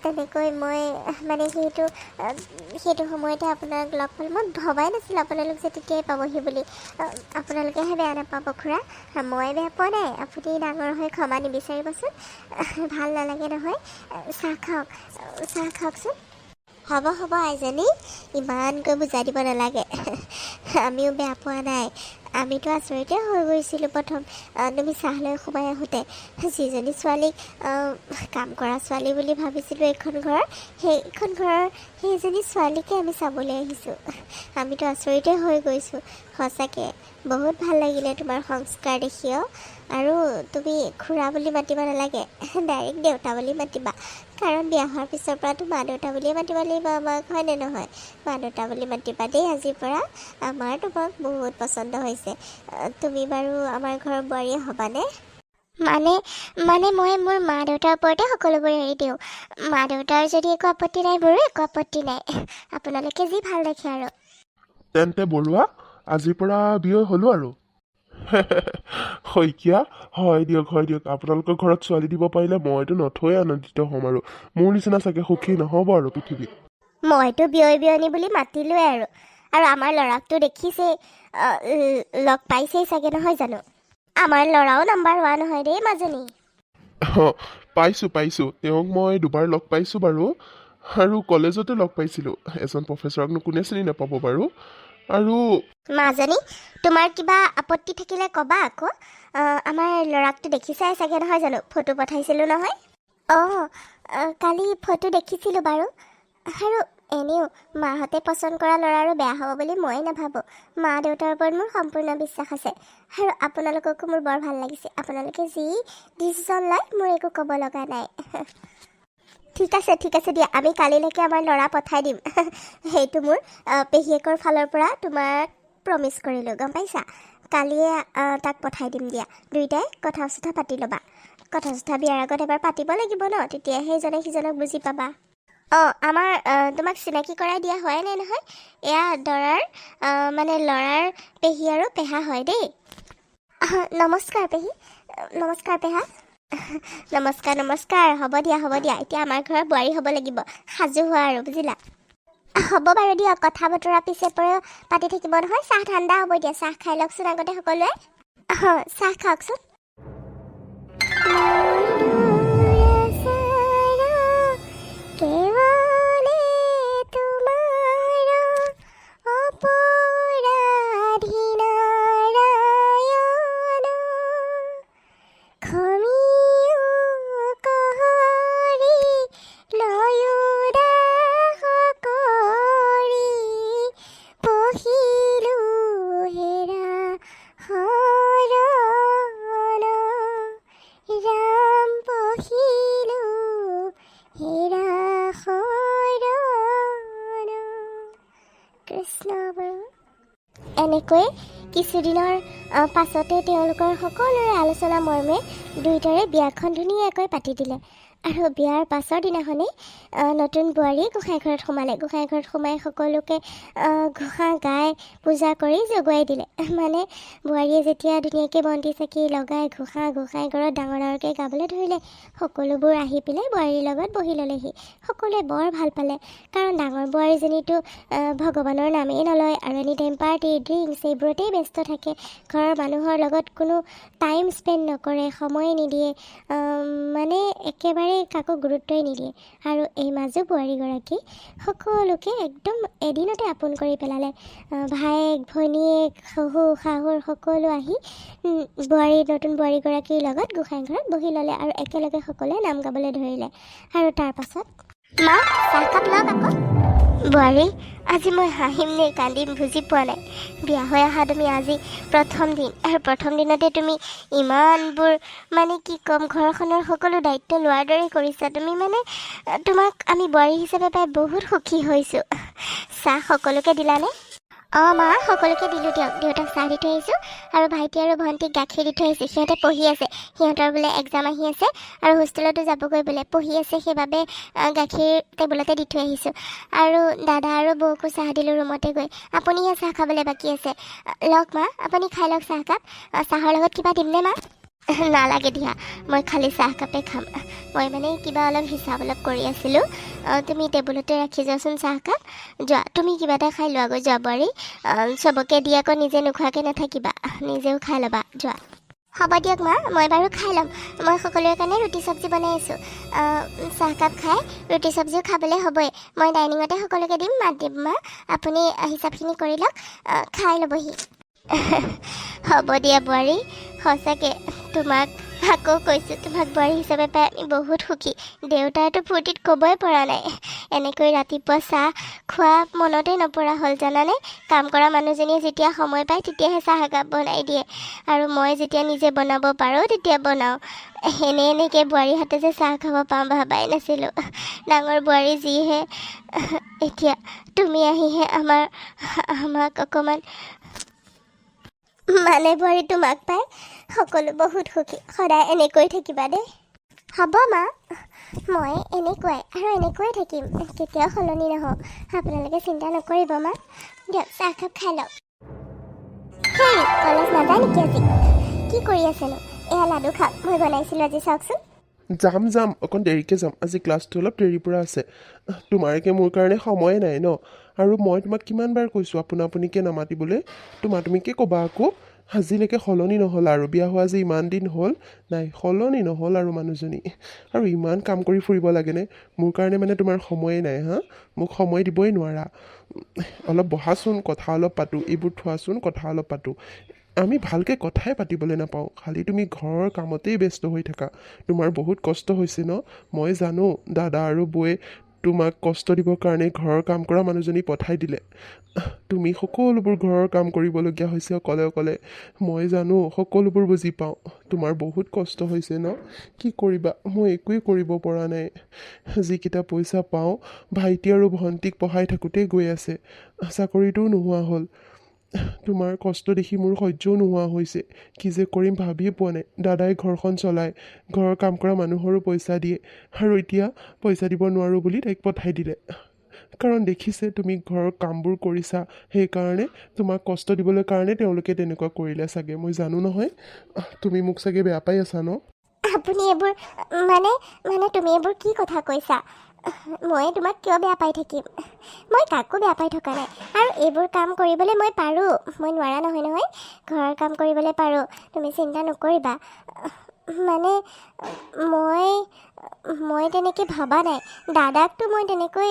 তেনেকৈ মই মানে সেইটো সময়তে আপোনাক লগ পালোঁ। মই ভবাই নাছিলোঁ আপোনালোক যে তেতিয়াই পাবহি বুলি। আপোনালোকেহে বেয়া নাপাব খুৰা, মই বেয়া পোৱা নাই। আপুনি ডাঙৰ হৈ ক্ষমা নিবিচাৰিবচোন, ভাল নালাগে নহয়। চাহ খাওকচোন। হ'ব আইজনী, ইমানকৈ বুজাই দিব নালাগে। আমিও বেয়া পোৱা নাই। আমিতো আচৰিতে হৈ গৈছিলোঁ প্ৰথম তুমি চাহ লৈ সোমাই আহোঁতে। যিজনী ছোৱালীক কাম কৰা ছোৱালী বুলি ভাবিছিলোঁ এইখন ঘৰৰ, সেইজনী ছোৱালীকে আমি চাবলৈ আহিছোঁ। আমিতো আচৰিতে হৈ গৈছোঁ সঁচাকৈ। বহুত ভাল লাগিলে তোমাৰ সংস্কাৰ দেখিও। আৰু তুমি খুৰা বুলি মাতিব নালাগে, ডাইৰেক্ট দেউতা বুলি মাতিবা। কাৰণ বিয়া হোৱাৰ পিছৰ পৰাতো মা দেউতা বুলিয়ে মাতিব লাগিব আমাক, হয়নে নহয়? মা দেউতা বুলি মাতিবা দেই আজিৰ পৰা। আমাৰ তোমাক বহুত পচন্দ হৈছে। তুমি বাৰু আমাৰ ঘৰৰ বোৱাৰীয়ে হ'বানে? মানে মই মোৰ মা দেউতাৰ ওপৰতে সকলোবোৰ এৰি দিওঁ। মা দেউতাৰ যদি একো আপত্তি নাই, মোৰো একো আপত্তি নাই। আপোনালোকে যি ভাল দেখে আৰু। তেন্তে বৰুৱা, আজিৰ পৰা বিয়া হ'লো আৰু। শইকীয়া, হয় দিয়ক আপোনালোকৰ ঘৰত ছোৱালী দিব পাৰিলে মইতো নথৈ আনন্দিত হ'ম। আৰু মোৰ নিচিনা চাগে সুখী নহ'ব আৰু পৃথিৱীত। মইতো বিয়নী বুলি মাতিলোৱে আৰু আমাৰ ল'ৰাকতো দেখিছেই, লগ পাইছেই চাগে নহয় জানো? আমাৰ ল'ৰাও নাম্বাৰ 1 হয় দেই মাজনী। পাইছোঁ তেওঁক মই দুবাৰ লগ পাইছোঁ বাৰু, আৰু কলেজতে লগ পাইছিলোঁ। এজন প্ৰফেচৰকনো কোনে চিনি নাপাব বাৰু। আৰু মাজনী, তোমাৰ কিবা আপত্তি থাকিলে ক'বা আকৌ। আমাৰ ল'ৰাকতো দেখিছাই চাগে নহয় জানো? ফটো পঠাইছিলোঁ নহয়। কালি ফটো দেখিছিলোঁ বাৰু। আৰু এনেও মাহঁতে পচন্দ কৰা ল'ৰা আৰু বেয়া হ'ব বুলি মই নাভাবোঁ। মা দেউতাৰ ওপৰত মোৰ সম্পূৰ্ণ বিশ্বাস আছে। আৰু আপোনালোককো মোৰ বৰ ভাল লাগিছে। আপোনালোকে যি ডিচিশ্যন লয় মোৰ একো ক'ব লগা নাই। ঠিক আছে দিয়া, আমি কালিলৈকে আমাৰ ল'ৰা পঠাই দিম। সেইটো মোৰ পেহীয়েকৰ ফালৰ পৰা তোমাক প্ৰমিছ কৰিলোঁ, গম পাইছা? কালিয়ে তাক পঠাই দিম দিয়া। দুয়োটাই কথা চথা পাতি ল'বা। কথা চথা বিয়াৰ আগত এবাৰ পাতিব লাগিব ন, তেতিয়াহে ইজনে সিজনক বুজি পাবা। আমাৰ তোমাক চিনাকি কৰাই দিয়া হোৱাই নাই নহয়। এয়া দৰাৰ মানে ল'ৰাৰ পেহী আৰু পেহা হয় দেই। নমস্কাৰ পেহী, নমস্কাৰ পেহা। নমস্কাৰ। হ'ব দিয়া। এতিয়া আমাৰ ঘৰৰ বোৱাৰী হ'ব লাগিব, সাজু হোৱা আৰু বুজিলা। হ'ব বাৰু দিয়ক, কথা বতৰা পিছে পৰে পাতি থাকিব নহয়। চাহ ঠাণ্ডা হ'ব এতিয়া, চাহ খাই লওকচোন আগতে সকলোৱে। চাহ খাওকচোন। এনেকৈ কিছুদিনৰ পাছতে তেওঁলোকৰ সকলোৰে আলোচনা মৰ্মে দুয়োটাৰে বিয়াখন ধুনীয়াকৈ পাতি দিলে। আৰু বিয়াৰ পাছৰ দিনাখনেই নতুন বোৱাৰী গোঁসাই ঘৰত সোমালে। গোঁসাই ঘৰত সোমাই সকলোকে ঘোষা গাই পূজা কৰি জগুৱাই দিলে। মানে বোৱাৰীয়ে যেতিয়া ধুনীয়াকৈ বন্তি চাকি লগাই ঘোষা গোঁসাই ঘৰত ডাঙৰ ডাঙৰকৈ গাবলৈ ধৰিলে, সকলোবোৰ আহি পেলাই বোৱাৰীৰ লগত বহি ল'লেহি। সকলোৱে বৰ ভাল পালে, কাৰণ ডাঙৰ বোৱাৰীজনীতো ভগৱানৰ নামেই নলয় আৰু এনি টাইম পাৰ্টি ড্ৰিংকছ এইবোৰতেই ব্যস্ত থাকে। ঘৰৰ মানুহৰ লগত কোনো টাইম স্পেণ্ড নকৰে, সময় নিদিয়ে, মানে একেবাৰে কাকো গুৰুত্বই নিদিয়ে। আৰু এই মাজো বোৱাৰীগৰাকী সকলোকে একদম এদিনতে আপোন কৰি পেলালে। ভায়েক ভনীয়েক শহুৰ শাহুৰ সকলো আহি নতুন বোৱাৰীগৰাকীৰ লগত গোঁসাই ঘৰত বহি ল'লে আৰু একেলগে সকলোৱে নাম গাবলৈ ধৰিলে। আৰু তাৰ পাছত মা চাহকাপ লওক আকৌ। বোৱাৰী, আজি মই হাঁহিম নে কান্দিম বুজি পোৱা নাই। বিয়া হৈ অহা তুমি আজি প্ৰথম দিন, আৰু প্ৰথম দিনতে তুমি ইমানবোৰ মানে কি ক'ম, ঘৰখনৰ সকলো দায়িত্ব লোৱাৰ দৰে কৰিছা তুমি। মানে তোমাক আমি বোৱাৰী হিচাপে পাই বহুত সুখী হৈছোঁ। চাহ সকলোকে দিলানে? অঁ মা, সকলোকে দিলোঁ দিয়ক। দেউতাক চাহ দি থৈ আহিছোঁ আৰু ভাইটি আৰু ভণ্টিক গাখীৰ দি থৈ আহিছোঁ। সিহঁতে পঢ়ি আছে, সিহঁতৰ বোলে এক্সাম আহি আছে আৰু হোষ্টেলতো যাবগৈ বোলে, পঢ়ি আছে, সেইবাবে গাখীৰ টেবুলতে দি থৈ আহিছোঁ। আৰু দাদা আৰু বৌকো চাহ দিলোঁ ৰুমতে গৈ। আপুনিহে চাহ খাবলৈ বাকী আছে। লওক মা, আপুনি খাই লওক চাহকাপ। চাহৰ লগত কিবা দিমনে মা? নালাগে দিয়া, মই খালী চাহকাপে খাম। মই মানে কিবা হিচাপ কৰি আছিলোঁ। তুমি টেবুলতে ৰাখি যোৱাচোন চাহকাপ। যোৱা, তুমি কিবা এটা খাই লোৱাগৈ, যোৱা বোৱাৰী। চবকে দি আকৌ নিজে নোখোৱাকৈ নাথাকিবা, নিজেও খাই ল'বা, যোৱা। হ'ব দিয়ক মা, মই বাৰু খাই ল'ম। মই সকলোৰে কাৰণে ৰুটি চব্জি বনাই আছোঁ। চাহকাপ খাই ৰুটি চব্জিও খাবলৈ হ'বই। মই ডাইনিঙতে সকলোকে দিম, মাত দিম মা। আপুনি হিচাপখিনি কৰি লওক, খাই ল'বহি। হ'ব দিয়া বোৱাৰী, সঁচাকৈ তোমাক আকৌ কৈছোঁ, তোমাক বোৱাৰী হিচাপে পাই আমি বহুত সুখী। দেউতাৰতো ফূৰ্তিত ক'বই পৰা নাই। এনেকৈ ৰাতিপুৱা চাহ খোৱা মনতে নপৰা হ'ল জানানে। কাম কৰা মানুহজনীয়ে যেতিয়া সময় পায় তেতিয়াহে চাহ একাপ বনাই দিয়ে, আৰু মই যেতিয়া নিজে বনাব পাৰোঁ তেতিয়া বনাওঁ। এনেকৈ বোৱাৰীৰ হাতে যে চাহ খাব পাওঁ ভাবাই নাছিলোঁ। ডাঙৰ বোৱাৰী যিহে, এতিয়া তুমি আহিহে আমাক অকণমান, মানে বোৱাৰী তোমাক পাই সকলো বহুত সুখী। সদায় এনেকৈ থাকিবা দেই। হ'ব মা, মই এনেকুৱাই আৰু এনেকৈয়ে থাকিম, কেতিয়াও সলনি নহওঁ। আপোনালোকে চিন্তা নকৰিব মা। দিয়ক চাহকাপ খাই লওক। হেৰি, কলেজ নাযায় নেকি আজি? কি কৰি আছেনো? এয়া লাডু খাওক, মই বনাইছিলোঁ আজি, চাওকচোন। যাম, অকণ দেৰিকৈ যাম। আজি ক্লাছটো অলপ দেৰিৰ পৰা আছে। তোমাৰকে মোৰ কাৰণে সময়ে নাই ন। আৰু মই তোমাক কিমানবাৰ কৈছোঁ আপুনিকে নামাতিবলৈ, তুমিকে ক'বা আকৌ। আজিলৈকে সলনি নহ'ল, আৰু বিয়া হোৱা যে ইমান দিন হ'ল, নাই সলনি নহ'ল আৰু মানুহজনী। আৰু ইমান কাম কৰি ফুৰিব লাগেনে? মোৰ কাৰণে মানে তোমাৰ সময়ে নাই হা? মোক সময় দিবই নোৱাৰা। অলপ বহাচোন, কথা অলপ পাতোঁ। এইবোৰ থোৱাচোন, কথা অলপ পাতোঁ। আমি ভালকৈ কথাই পাতিবলৈ নাপাওঁ, খালি তুমি ঘৰৰ কামতেই ব্যস্ত হৈ থাকা। তোমাৰ বহুত কষ্ট হৈছে ন, মই জানো। দাদা আৰু বৌয়ে তোমাক কষ্ট দিবৰ কাৰণে ঘৰৰ কাম কৰা মানুহজনী পঠাই দিলে। তুমি সকলোবোৰ ঘৰৰ কাম কৰিবলগীয়া হৈছে অকলে। মই জানো, সকলোবোৰ বুজি পাওঁ। তোমাৰ বহুত কষ্ট হৈছে ন। কি কৰিবা, মই একোৱেই কৰিব পৰা নাই। যিকেইটা পইচা পাওঁ ভাইটি আৰু ভণ্টিক পঢ়াই থাকোঁতেই গৈ আছে, চাকৰিটোও নোহোৱা হ'ল। তোমাৰ কষ্ট দেখি মোৰ সহ্যও নোহোৱা হৈছে। কি যে কৰিম ভাবিয়ে পোৱা নাই। দাদাই ঘৰখন চলায়, ঘৰৰ কাম কৰা মানুহৰো পইচা দিয়ে, আৰু এতিয়া পইচা দিব নোৱাৰোঁ বুলি তাইক পঠাই দিলে। কাৰণ দেখিছে তুমি ঘৰৰ কামবোৰ কৰিছা, সেইকাৰণে তোমাক কষ্ট দিবলৈ কাৰণে তেওঁলোকে তেনেকুৱা কৰিলে চাগে। মই জানো নহয়, তুমি মোক চাগে বেয়া পাই আছা ন। আপুনি এইবোৰ মানে তুমি এইবোৰ কি কথা কৈছা? মই তোমাক কিয় বেয়া পাই থাকিম? মই কাকো বেয়া পাই থকা নাই। আৰু এইবোৰ কাম কৰিবলৈ মই পাৰোঁ, মই নোৱাৰা নহয়। ঘৰৰ কাম কৰিবলৈ পাৰোঁ, তুমি চিন্তা নকৰিবা। মানে মই তেনেকৈ ভবা নাই। দাদাকতো মই তেনেকৈ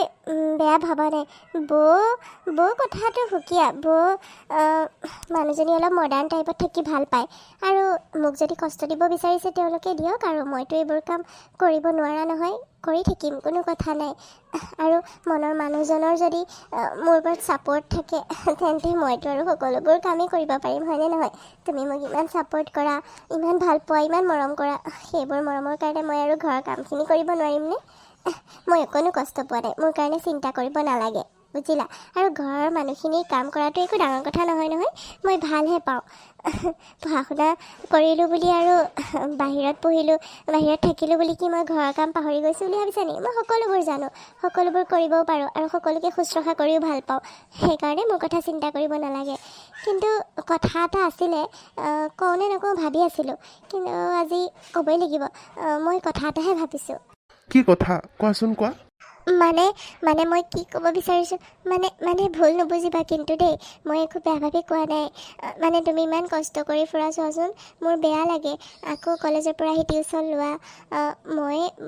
বেয়া ভবা নাই। বৌ কথাটো সুকীয়া। বৌ মানুহজনী অলপ মডাৰ্ণ টাইপত থাকি ভাল পায়, আৰু মোক যদি কষ্ট দিব বিচাৰিছে তেওঁলোকে দিয়ক, আৰু মইতো এইবোৰ কাম কৰিব নোৱাৰা নহয়, কৰি থাকিম, কোনো কথা নাই। আৰু মনৰ মানুহজনৰ যদি মোৰ ওপৰত ছাপৰ্ট থাকে তেন্তে মইতো আৰু সকলোবোৰ কামেই কৰিব পাৰিম, হয়নে নহয়? তুমি মোক ইমান ছাপৰ্ট কৰা, ইমান ভাল পোৱা, ইমান মৰম কৰা, সেইবোৰ মৰমৰ কাৰণে মই আৰু ঘৰৰ কামখিনি কৰিব নোৱাৰিমনে? মই অকণো কষ্ট পোৱা নাই, মোৰ কাৰণে চিন্তা কৰিব নালাগে। বুজিলা আৰু ঘৰৰ মানুহখিনি কাম কৰাটো একো ডাঙৰ কথা নহয় নহয় মই ভালহে পাওঁ পঢ়া শুনা কৰিলোঁ বুলি আৰু বাহিৰত পঢ়িলোঁ বাহিৰত থাকিলোঁ বুলি কি মই ঘৰৰ কাম পাহৰি গৈছোঁ বুলি ভাবিছা নেকি মই সকলোবোৰ জানো সকলোবোৰ কৰিবও পাৰোঁ আৰু সকলোকে শুশ্ৰূষা কৰিও ভাল পাওঁ সেইকাৰণে মোৰ কথা চিন্তা কৰিব নালাগে কিন্তু কথা এটা আছিলে কওঁনে নকওঁ ভাবি আছিলোঁ কিন্তু আজি ক'বই লাগিব মই কথা এটাহে ভাবিছোঁ কি কথা কোৱাচোন কোৱা মানে মই কি ক'ব বিচাৰিছোঁ মানে ভুল নুবুজিবা কিন্তু দেই মই একো বেয়া ভাবি কোৱা নাই মানে তুমি ইমান কষ্ট কৰি ফুৰা চোৱাচোন মোৰ বেয়া লাগে আকৌ কলেজৰ পৰা আহি টিউশ্যন লোৱা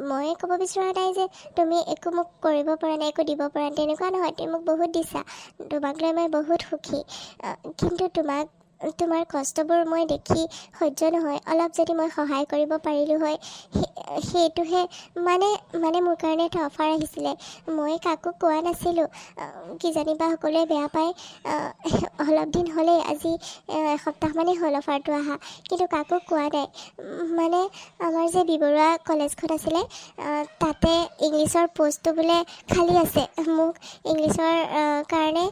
মই ক'ব বিচৰা নাই যে তুমি একো মোক কৰিব পৰা নাই একো দিব পৰা নাই তেনেকুৱা নহয় তুমি মোক বহুত দিছা তোমাক লৈ মই বহুত সুখী কিন্তু তোমাৰ কষ্টবোৰ মই দেখি সহ্য নহয় অলপ যদি মই সহায় কৰিব পাৰিলোঁ হয় সেইটোহে মানে মোৰ কাৰণে এটা অফাৰ আহিছিলে মই কাকো কোৱা নাছিলোঁ কিজানিবা সকলোৱে বেয়া পায় অলপ দিন হ'লেই আজি এসপ্তাহমানেই হ'ল অফাৰটো অহা কিন্তু কাকো কোৱা নাই মানে আমাৰ যে বিবৰুৱা কলেজখন আছিলে তাতে ইংলিছৰ পষ্টটো বোলে খালী আছে মোক ইংলিছৰ কাৰণে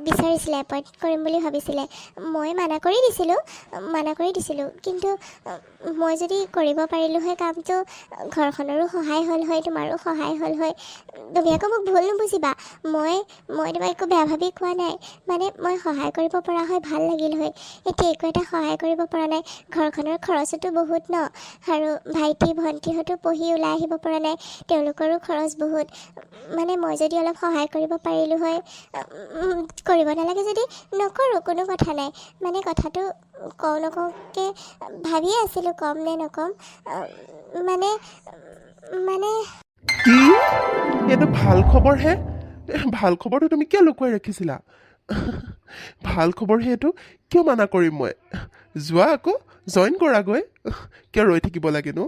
বিচাৰিছিলে এপইণ্ট কৰিম বুলি ভাবিছিলে মই মানা কৰি দিছিলোঁ কিন্তু মই যদি কৰিব পাৰিলোঁ হয় কামটো ঘৰখনৰো সহায় হ'ল হয় তোমাৰো সহায় হ'ল হয় তুমি আকৌ মোক ভুল নুবুজিবা মই তোমাক একো বেয়া ভাবি কোৱা নাই মানে মই সহায় কৰিব পৰা হয় ভাল লাগিল হয় এতিয়া একো এটা সহায় কৰিব পৰা নাই ঘৰখনৰ খৰচতো বহুত ন আৰু ভাইটি ভণ্টিহঁতো পঢ়ি ওলাই আহিব পৰা নাই তেওঁলোকৰো খৰচ বহুত মানে মই যদি অলপ সহায় কৰিব পাৰিলোঁ হয় কৰিব নালাগে যদি নকৰোঁ কোনো কথা নাই মানে কথাটো কওঁ নকওঁকৈ ভাবিয়ে আছিলোঁ ক'ম নে নক'ম মানে কি এইটো ভাল খবৰহে ভাল খবৰটো তুমি কিয় লুকুৱাই ৰাখিছিলা ভাল খবৰহে এইটো কিয় মানা কৰিম মই যোৱা আকৌ জইন কৰাগৈ কিয় ৰৈ থাকিব লাগেনো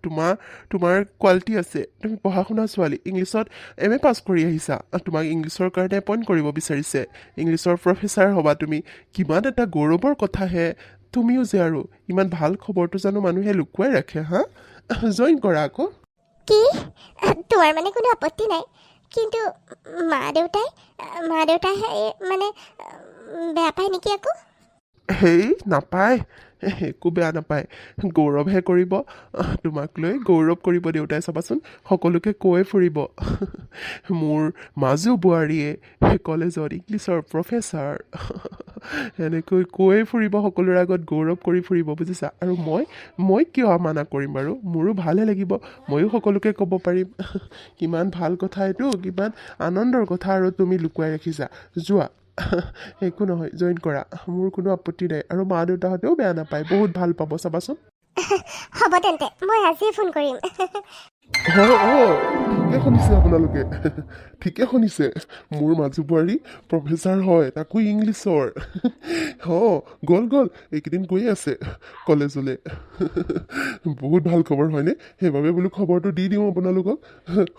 তোমাৰ কোৱালিটি আছে তুমি পঢ়া শুনা ছোৱালী ইংলিছত MA পাছ কৰি আহিছা তোমাক ইংলিছৰ কাৰণে এপইণ্ট কৰিব বিচাৰিছে ইংলিছৰ প্ৰফেচাৰ হ'বা তুমি কিমান এটা গৌৰৱৰ কথাহে তুমিও যে আৰু ইমান ভাল খবৰটো জানো মানুহে লুকুৱাই ৰাখে হা জইন কৰা আকৌ কি তোমাৰ মানে কোনো আপত্তি নাই কিন্তু মা দেউতাই মানে বেয়া পায় নেকি আকৌ হেই নাপায় একো বেয়া নাপায় গৌৰৱহে কৰিব তোমাক লৈ গৌৰৱ কৰিব দেউতাই চাবাচোন সকলোকে কৈ ফুৰিব মোৰ মাজু বোৱাৰীয়ে কলেজত ইংলিছৰ প্ৰফেচাৰ এনেকৈ কৈ ফুৰিব সকলোৰে আগত গৌৰৱ কৰি ফুৰিব বুজিছা আৰু মই কিয় মানা কৰিম বাৰু মোৰো ভালহে লাগিব ময়ো সকলোকে ক'ব পাৰিম কিমান ভাল কথা এইটো কিমান আনন্দৰ কথা আৰু তুমি লুকুৱাই ৰাখিছা যোৱা একো নহয় জইন কৰা মোৰ কোনো আপত্তি নাই আৰু মা দেউতাহঁতেও বেয়া নাপায় বহুত ভাল পাব চাবাচোন হ'ব তেন্তে মই আজিয়ে ফোন কৰিম ঠিকে শুনিছে আপোনালোকে ঠিকে শুনিছে মোৰ মাজু বোৱাৰী প্ৰফেচাৰ হয় তাকো ইংলিছৰ গ'ল এইকেইদিন গৈয়ে আছে কলেজলৈ বহুত ভাল খবৰ হয়নে সেইবাবে বোলো খবৰটো দি দিওঁ আপোনালোকক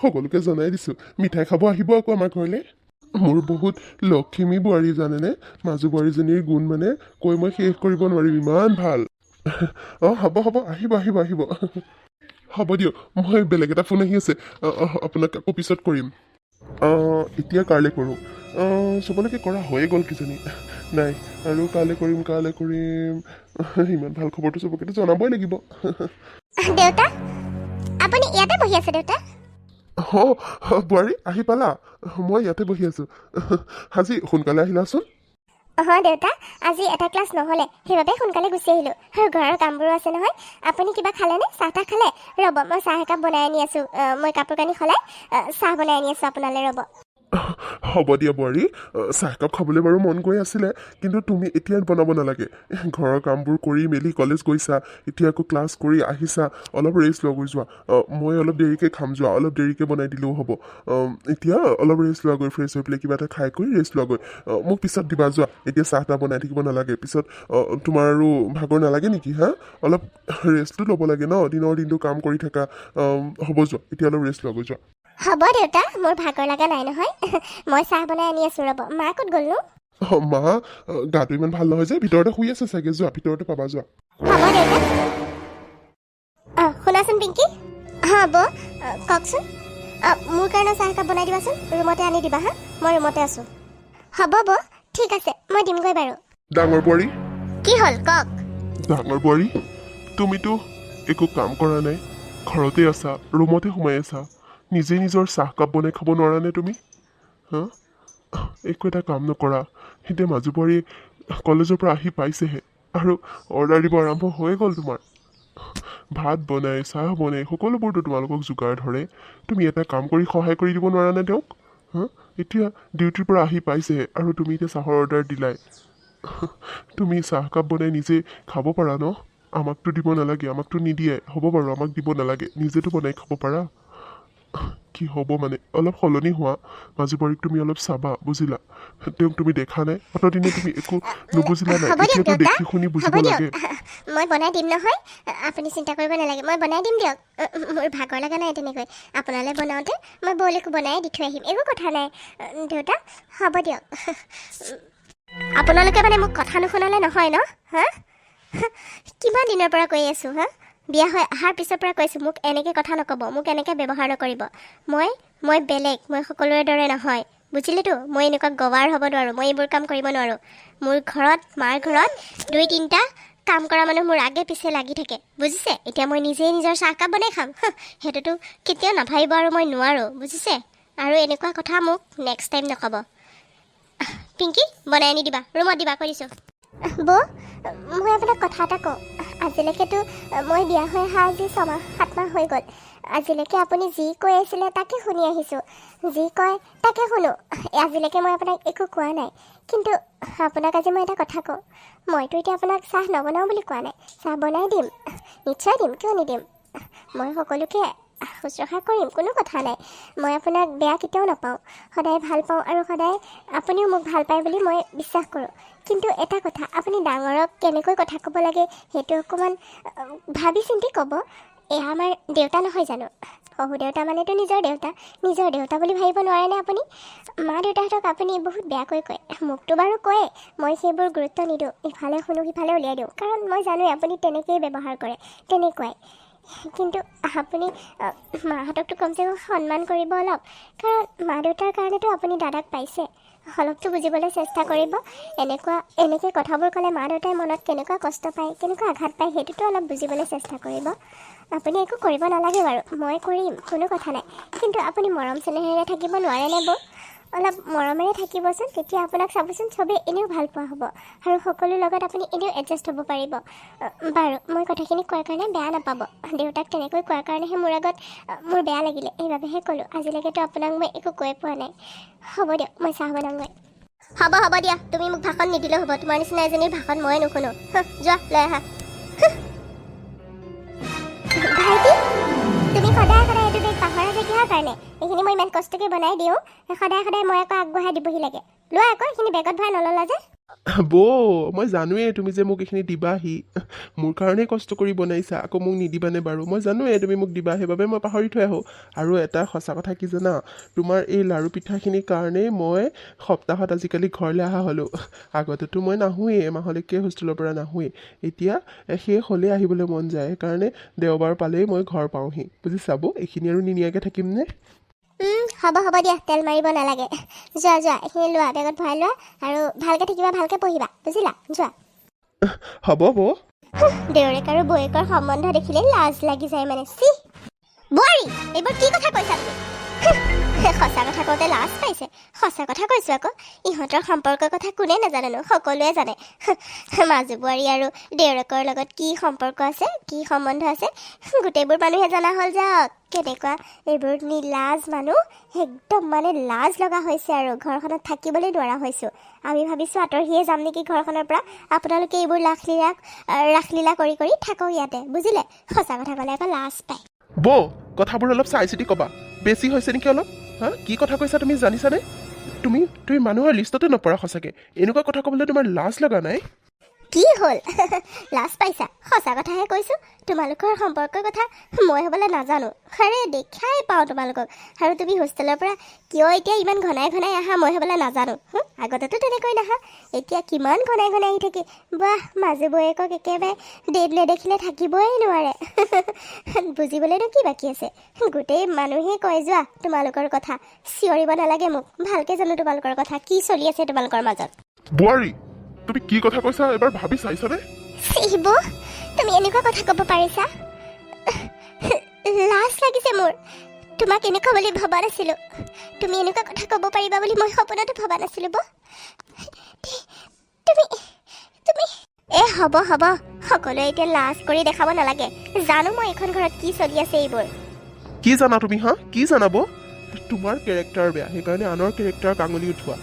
সকলোকে জনাই দিছোঁ মিঠাই খাব আহিব আকৌ আমাৰ ঘৰলৈ মোৰ বহুত লখিমী বোৱাৰী জানেনে মাজু বোৱাৰীজনীৰ গুণ মানে কৈ মই শেষ কৰিব নোৱাৰিম ইমান ভাল হ'ব আহিব হ'ব দিয়ক মই বেলেগ এটা ফোন আহি আছে আপোনাক আকৌ পিছত কৰিম এতিয়া কাইলৈ কৰোঁ চবলৈকে কৰা হৈয়ে গ'ল কিজানি নাই আৰু কাইলৈ কৰিম ইমান ভাল খবৰটো চবকেতো জনাবই লাগিব দেউতা আপুনি ইয়াতে বহি আছে দেউতা বোৱাৰী আহি পালা মই ইয়াতে বহি আছোঁ আজি সোনকালে আহিলাচোন দেউতা আজি এটা ক্লাছ নহ'লে সেইবাবে সোনকালে গুচি আহিলোঁ আৰু ঘৰৰ কামবোৰো আছে নহয় আপুনি কিবা খালেনে চাহ তাহ খালে ৰ'ব মই চাহ একাপ বনাই আনি আছোঁ মই কাপোৰ কানি সলাই চাহ বনাই আনি আছোঁ আপোনালৈ ৰ'ব হ'ব দিয়া বোৱাৰী চাহ একাপ খাবলৈ বাৰু মন গৈ আছিলে কিন্তু তুমি এতিয়া বনাব নালাগে ঘৰৰ কামবোৰ কৰি মেলি কলেজ গৈছা এতিয়া আকৌ ক্লাছ কৰি আহিছা অলপ ৰেষ্ট লোৱা গৈ যোৱা মই অলপ দেৰিকৈ খাম যোৱা অলপ দেৰিকৈ বনাই দিলেও হ'ব এতিয়া অলপ ৰেষ্ট লোৱা গৈ ফ্ৰেছ হৈ পেলাই কিবা এটা খাই কৰি ৰেষ্ট লোৱা গৈ মোক পিছত দিবা যোৱা এতিয়া চাহ তাহ বনাই থাকিব নালাগে পিছত তোমাৰ আৰু ভাগৰ নালাগে নেকি হা অলপ ৰেষ্টটো ল'ব লাগে ন দিনটো কাম কৰি থাকা হ'ব যোৱা এতিয়া অলপ ৰেষ্ট লোৱা গৈ যোৱা হ'ব দেউতা মোৰ ভাগৰ লগা নাই নহয় মই চাহ বনাই আনি আছোঁ ৰ'ব মা ক'ত গ'লনো মা গাটো ইমান ভাল নহয় যে ভিতৰতে শুই আছে চাগে যোৱা ভিতৰতে পাবা যোৱা হ'ব দেউতা শুনাচোন পিংকি হ'ব কওকচোন মোৰ কাৰণে চাহ একাপ বনাই দিবাচোন ৰুমতে আনি দিবা হা মই ৰুমতে আছোঁ হ'ব বৌ ঠিক আছে মই দিমগৈ বাৰু ডাঙৰ বোৱাৰী কি হ'ল কওক ডাঙৰ বোৱাৰী তুমিতো একো কাম কৰা নাই ঘৰতে আছা ৰুমতে সোমাই আছা নিজে নিজৰ চাহকাপ বনাই খাব নোৱাৰানে তুমি হা একো এটা কাম নকৰা এতিয়া মাজু বোৱাৰী কলেজৰ পৰা আহি পাইছেহে আৰু অৰ্ডাৰ দিব আৰম্ভ হৈ গ'ল তোমাৰ ভাত বনাই চাহ বনাই সকলোবোৰতো তোমালোকক যোগাৰ ধৰে তুমি এটা কাম কৰি সহায় কৰি দিব নোৱাৰানে তেওঁক হা এতিয়া ডিউটিৰ পৰা আহি পাইছেহে আৰু তুমি এতিয়া চাহৰ অৰ্ডাৰ দিলাই তুমি চাহকাপ বনাই নিজে খাব পাৰা ন আমাকতো দিব নালাগে আমাকতো নিদিয়ে হ'ব বাৰু আমাক দিব নালাগে নিজেতো বনাই খাব পাৰা কি হ'ব মানে অলপ সলনি হোৱা মাজু বোৱাৰীক তুমি অলপ চাবা বুজিলা তেওঁক তুমি দেখা নাই অতদিনে তুমি একো নুবুজিলা নাই হ'ব দিয়ক এতিয়াতো দেউতা দেখি শুনি বুজিব হ'ব দিয়ক লাগে মই বনাই দিম নহয় আপুনি চিন্তা কৰিব নালাগে মই বনাই দিম দিয়ক মোৰ ভাগৰ লগা নাই তেনেকৈ আপোনালৈ বনাওঁতে মই বৌলৈকো বনাই দি থৈ আহিম একো কথা নাই দেউতা হ'ব দিয়ক আপোনালোকে মানে মোক কথা নুশুনালে নহয় ন হা কিমান দিনৰ পৰা কৈ আছোঁ হা বিয়া হৈ অহাৰ পিছৰ পৰা কৈছোঁ মোক এনেকৈ কথা নক'ব মোক এনেকৈ ব্যৱহাৰ নকৰিব মই বেলেগ মই সকলোৰে দৰে নহয় বুজিলেতো মই এনেকুৱা গৱাৰ হ'ব নোৱাৰোঁ মই এইবোৰ কাম কৰিব নোৱাৰোঁ মোৰ ঘৰত মাৰ ঘৰত 2-3টা কাম কৰা মানুহ মোৰ আগে পিছে লাগি থাকে বুজিছে এতিয়া মই নিজেই নিজৰ চাহকাপ বনাই খাম সেইটোতো কেতিয়াও নাভাবিব আৰু মই নোৱাৰোঁ বুজিছে আৰু এনেকুৱা কথা মোক নেক্সট টাইম নক'ব পিংকি বনাই আনি দিবা ৰুমত দিবা কৈ দিছোঁ বৌ মই আপোনাক কথা এটা কওঁ আজিলৈকেতো মই বিয়া হৈ অহা আজি 6-7 মাহ হৈ গ'ল আজিলৈকে আপুনি যি কৈ আছিলে তাকে শুনি আহিছোঁ যি কয় তাকে শুনো আজিলৈকে মই আপোনাক একো কোৱা নাই কিন্তু আপোনাক আজি মই এটা কথা কওঁ মইতো এতিয়া আপোনাক চাহ নবনাওঁ বুলি কোৱা নাই চাহ বনাই দিম নিশ্চয় দিম কিয় নিদিম মই সকলোকে শুশ্ৰূষা কৰিম কোনো কথা নাই মই আপোনাক বেয়া কেতিয়াও নাপাওঁ সদায় ভাল পাওঁ আৰু সদায় আপুনিও মোক ভাল পায় বুলি মই বিশ্বাস কৰোঁ কিন্তু এটা কথা আপুনি ডাঙৰক কেনেকৈ কথা ক'ব লাগে সেইটো অকণমান ভাবি চিন্তি ক'ব এয়া আমাৰ দেউতা নহয় জানো শহু দেউতা মানেতো নিজৰ দেউতা বুলি ভাবিব নোৱাৰেনে আপুনি মা দেউতাহঁতক আপুনি বহুত বেয়াকৈ কয় মোকতো বাৰু কয়ে মই সেইবোৰ গুৰুত্ব নিদিওঁ ইফালে শুনো সিফালে উলিয়াই দিওঁ কাৰণ মই জানোৱেই আপুনি তেনেকৈয়ে ব্যৱহাৰ কৰে তেনেকুৱাই কিন্তু আপুনি মাহঁতকতো কমচে কম সন্মান কৰিব অলপ কাৰণ মা দেউতাৰ কাৰণেতো আপুনি দাদাক পাইছে অলপতো বুজিবলৈ চেষ্টা কৰিব এনেকৈ কথাবোৰ ক'লে মা দেউতাই মনত কেনেকুৱা কষ্ট পায় কেনেকুৱা আঘাত পায় সেইটোতো অলপ বুজিবলৈ চেষ্টা কৰিব আপুনি একো কৰিব নালাগে বাৰু মই কৰিম কোনো কথা নাই কিন্তু আপুনি মৰম চেনেহেৰে থাকিব নোৱাৰেনে বৌ অলপ মৰমেৰে থাকিবচোন তেতিয়া আপোনাক চাবচোন চবেই এনেও ভাল পোৱা হ'ব আৰু সকলোৰ লগত আপুনি এনেও এডজাষ্ট হ'ব পাৰিব বাৰু মই কথাখিনি কোৱাৰ কাৰণে বেয়া নাপাব দেউতাক তেনেকৈ কোৱাৰ কাৰণেহে মোৰ আগত মোৰ বেয়া লাগিলে এইবাবেহে ক'লোঁ আজিলৈকেতো আপোনাক মই একো কৈ পোৱা নাই হ'ব দিয়ক মই চাহ বনাওঁগৈ হ'ব দিয়া তুমি মোক ভাষণ নিদিলেও হ'ব তোমাৰ নিচিনা এজনীৰ ভাষণ মই নুশুনো যোৱা লৈ আহা ভাইটি তুমি সদায় এইটো বেগ পাহৰা যে কিহৰ কাৰণে এইখিনি মই ইমান কষ্টকৈ বনাই দিওঁ সদায় মই আকৌ আগবঢ়াই দিবহি লাগে লোৱা আকৌ এইখিনি বেগত ভৰাই নল'লা যে বৌ মই জানোৱেই তুমি যে মোক এইখিনি দিবাহি মোৰ কাৰণেই কষ্ট কৰি বনাইছা আকৌ মোক নিদিবানে বাৰু মই জানোৱেই তুমি মোক দিবা সেইবাবে মই পাহৰি থৈ আহোঁ আৰু এটা সঁচা কথা কি জানা তোমাৰ এই লাড়ু পিঠাখিনিৰ কাৰণেই মই সপ্তাহত আজিকালি ঘৰলৈ অহা হ'লোঁ আগতেতো মই নাহোঁৱেই এমাহলৈকে হোষ্টেলৰ পৰা নাহোঁৱেই এতিয়া শেষ হ'লেই আহিবলৈ মন যায় সেইকাৰণে দেওবাৰ পালেই মই ঘৰ পাওঁহি বুজিছা বৌ এইখিনি আৰু নিনিয়াকৈ থাকিমনে হ'ব দিয়া তেল মাৰিব নালাগে যোৱা এইখিনি লোৱা বেগত ভৰাই লোৱা আৰু ভালকৈ থাকিবা ভালকৈ পঢ়িবা বুজিলা যোৱা হ'ব বৌ দেউৰেক আৰু বৌয়েকৰ সম্বন্ধ দেখিলে লাজ লাগি যায় মানে চি বোৱাৰী এইবোৰ কি কথা কৈছা তুমি সঁচা কথা কওঁতে লাজ পাইছে সঁচা কথা কৈছোঁ আকৌ ইহঁতৰ সম্পৰ্কৰ কথা কোনে নাজানেনো সকলোৱে জানে মাজু বোৱাৰী আৰু দেউৰেকৰ লগত কি সম্পৰ্ক আছে কি সম্বন্ধ আছে গোটেইবোৰ মানুহে জনা হ'ল যাওক কেনেকুৱা এইবোৰ নিলাজ মানুহ একদম মানে লাজ লগা হৈছে আৰু ঘৰখনত থাকিবলৈ নোৱাৰা হৈছোঁ আমি ভাবিছোঁ আঁতৰিয়ে যাম নেকি ঘৰখনৰ পৰা আপোনালোকে এইবোৰ ৰাসলীলা কৰি থাকক ইয়াতে বুজিলে সঁচা কথা ক'লে আকৌ লাজ পায় বৌ কথাবোৰ অলপ চাই চিতি ক'বা বেছি হৈছে নেকি অলপ হা কি কথা কৈছা তুমি জানিছানে তুমি মানুহৰ লিষ্টতে নপৰা সঁচাকৈ এনেকুৱা কথা ক'বলৈ তোমাৰ লাজ লগা নাই কি হ'ল লাজ পাইছা সঁচা কথাহে কৈছোঁ তোমালোকৰ সম্পৰ্কৰ কথা মই হ'বলৈ নাজানো আৰে দেখাই পাওঁ তোমালোকক আৰু তুমি হোষ্টেলৰ পৰা কিয় এতিয়া ইমান ঘনাই ঘনাই আহা মই হ'বলৈ নাজানো আগতেতো তেনেকৈ নাহা এতিয়া কিমান ঘনাই ঘনাই আহি থাকে বাহ মাজু বৌয়েকক একেবাৰে ডেট নেদেখিলে থাকিবই নোৱাৰে বুজিবলৈনো কি বাকী আছে গোটেই মানুহে কয় যোৱা তোমালোকৰ কথা চিঞৰিব নালাগে মোক ভালকৈ জানো তোমালোকৰ কথা কি চলি আছে তোমালোকৰ মাজত বোৱাৰী তুমি কি কথা কৈছা এবাৰ ভাবি চাইছানে শিবু তুমি এনেকুৱা কথা ক'ব পাৰিছা লাজ লাগিছে মোৰ তোমাক এনেকুৱা বুলি ভবা নাছিলোঁ তুমি এনেকুৱা কথা ক'ব পাৰিবা বুলি মই সপোনতো ভবা নাছিলোঁ তুমি তুমি হ'ব সকলোৱে এতিয়া লাজ কৰি দেখাব নালাগে জানো মই এইখন ঘৰত কি চলি আছে এইবোৰ কি জানা তুমি কি জানাব তোমাৰ কেৰেক্টাৰ বেয়া সেইকাৰণে আনৰ কেৰেক্টাৰক আঙুলি উঠোৱা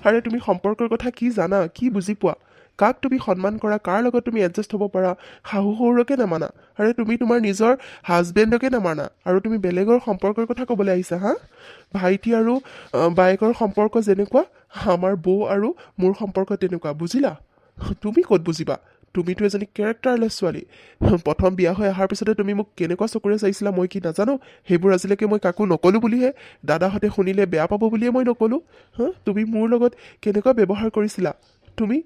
আৰে তুমি সম্পৰ্কৰ কথা কি জানা কি বুজি পোৱা কাক তুমি সন্মান কৰা কাৰ লগত তুমি এডজাষ্ট হ'ব পাৰা শাহু শহুৰকে নামানা আৰে তুমি তোমাৰ নিজৰ হাজবেণ্ডকে নামানা আৰু তুমি বেলেগৰ সম্পৰ্কৰ কথা ক'বলৈ আহিছা ভাইটি আৰু বায়েকৰ সম্পৰ্ক যেনেকুৱা আমাৰ বৌ আৰু মোৰ সম্পৰ্ক তেনেকুৱা বুজিলা তুমি ক'ত বুজিবা তুমিতো এজনী কেৰেক্টাৰলেছ ছোৱালী প্ৰথম বিয়া হৈ অহাৰ পিছতে তুমি মোক কেনেকুৱা চকুৰে চাইছিলা মই কি নাজানো সেইবোৰ আজিলৈকে মই কাকো নক'লোঁ বুলিহে দাদাহঁতে শুনিলে বেয়া পাব বুলিয়ে মই নক'লোঁ তুমি মোৰ লগত কেনেকুৱা ব্যৱহাৰ কৰিছিলা তুমি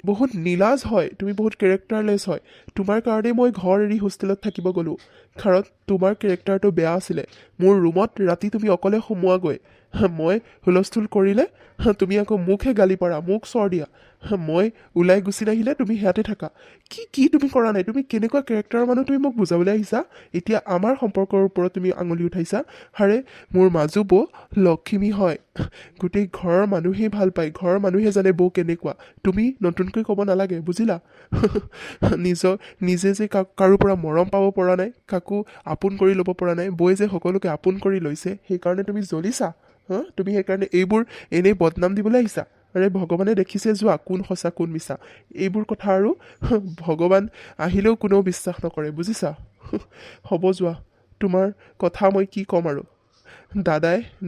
বহুত নীলাজ হয় তুমি বহুত কেৰেক্টাৰলেছ হয় তোমাৰ কাৰণেই মই ঘৰ এৰি হোষ্টেলত থাকিব গ'লোঁ কাৰণ তোমাৰ কেৰেক্টাৰটো বেয়া আছিলে মোৰ ৰুমত ৰাতি তুমি অকলে সোমোৱাগৈ মই হুলস্থুল কৰিলে তুমি আকৌ মোকহে গালি পাৰা মোক চৰ দিয়া মই ওলাই গুচি নাহিলে তুমি সেয়াতে থাকা কি তুমি কৰা নাই তুমি কেনেকুৱা কেৰেক্টাৰৰ মানুহ তুমি মোক বুজাবলৈ আহিছা এতিয়া আমাৰ সম্পৰ্কৰ ওপৰত তুমি আঙুলি উঠাইছা আৰে মোৰ মাজু বৌ লক্ষ্মী হয় গোটেই ঘৰৰ মানুহেই ভাল পায় ঘৰৰ মানুহে জানে বৌ কেনেকুৱা তুমি নতুনকৈ ক'ব নালাগে বুজিলা নিজে যে কাৰো পৰা মৰম পাব পৰা নাই কাকো আপোন কৰি ল'ব পৰা নাই বৌয়ে যে সকলোকে আপোন কৰি লৈছে সেইকাৰণে তুমি জ্বলিছা তুমি সেইকাৰণে এইবোৰ এনেই বদনাম দিবলৈ আহিছা আৰে ভগৱানে দেখিছে যোৱা কোন সঁচা কোন মিছা এইবোৰ কথা আৰু ভগৱান আহিলেও কোনেও বিশ্বাস নকৰে বুজিছা হ'ব যোৱা তোমাৰ কথা মই কি ক'ম আৰু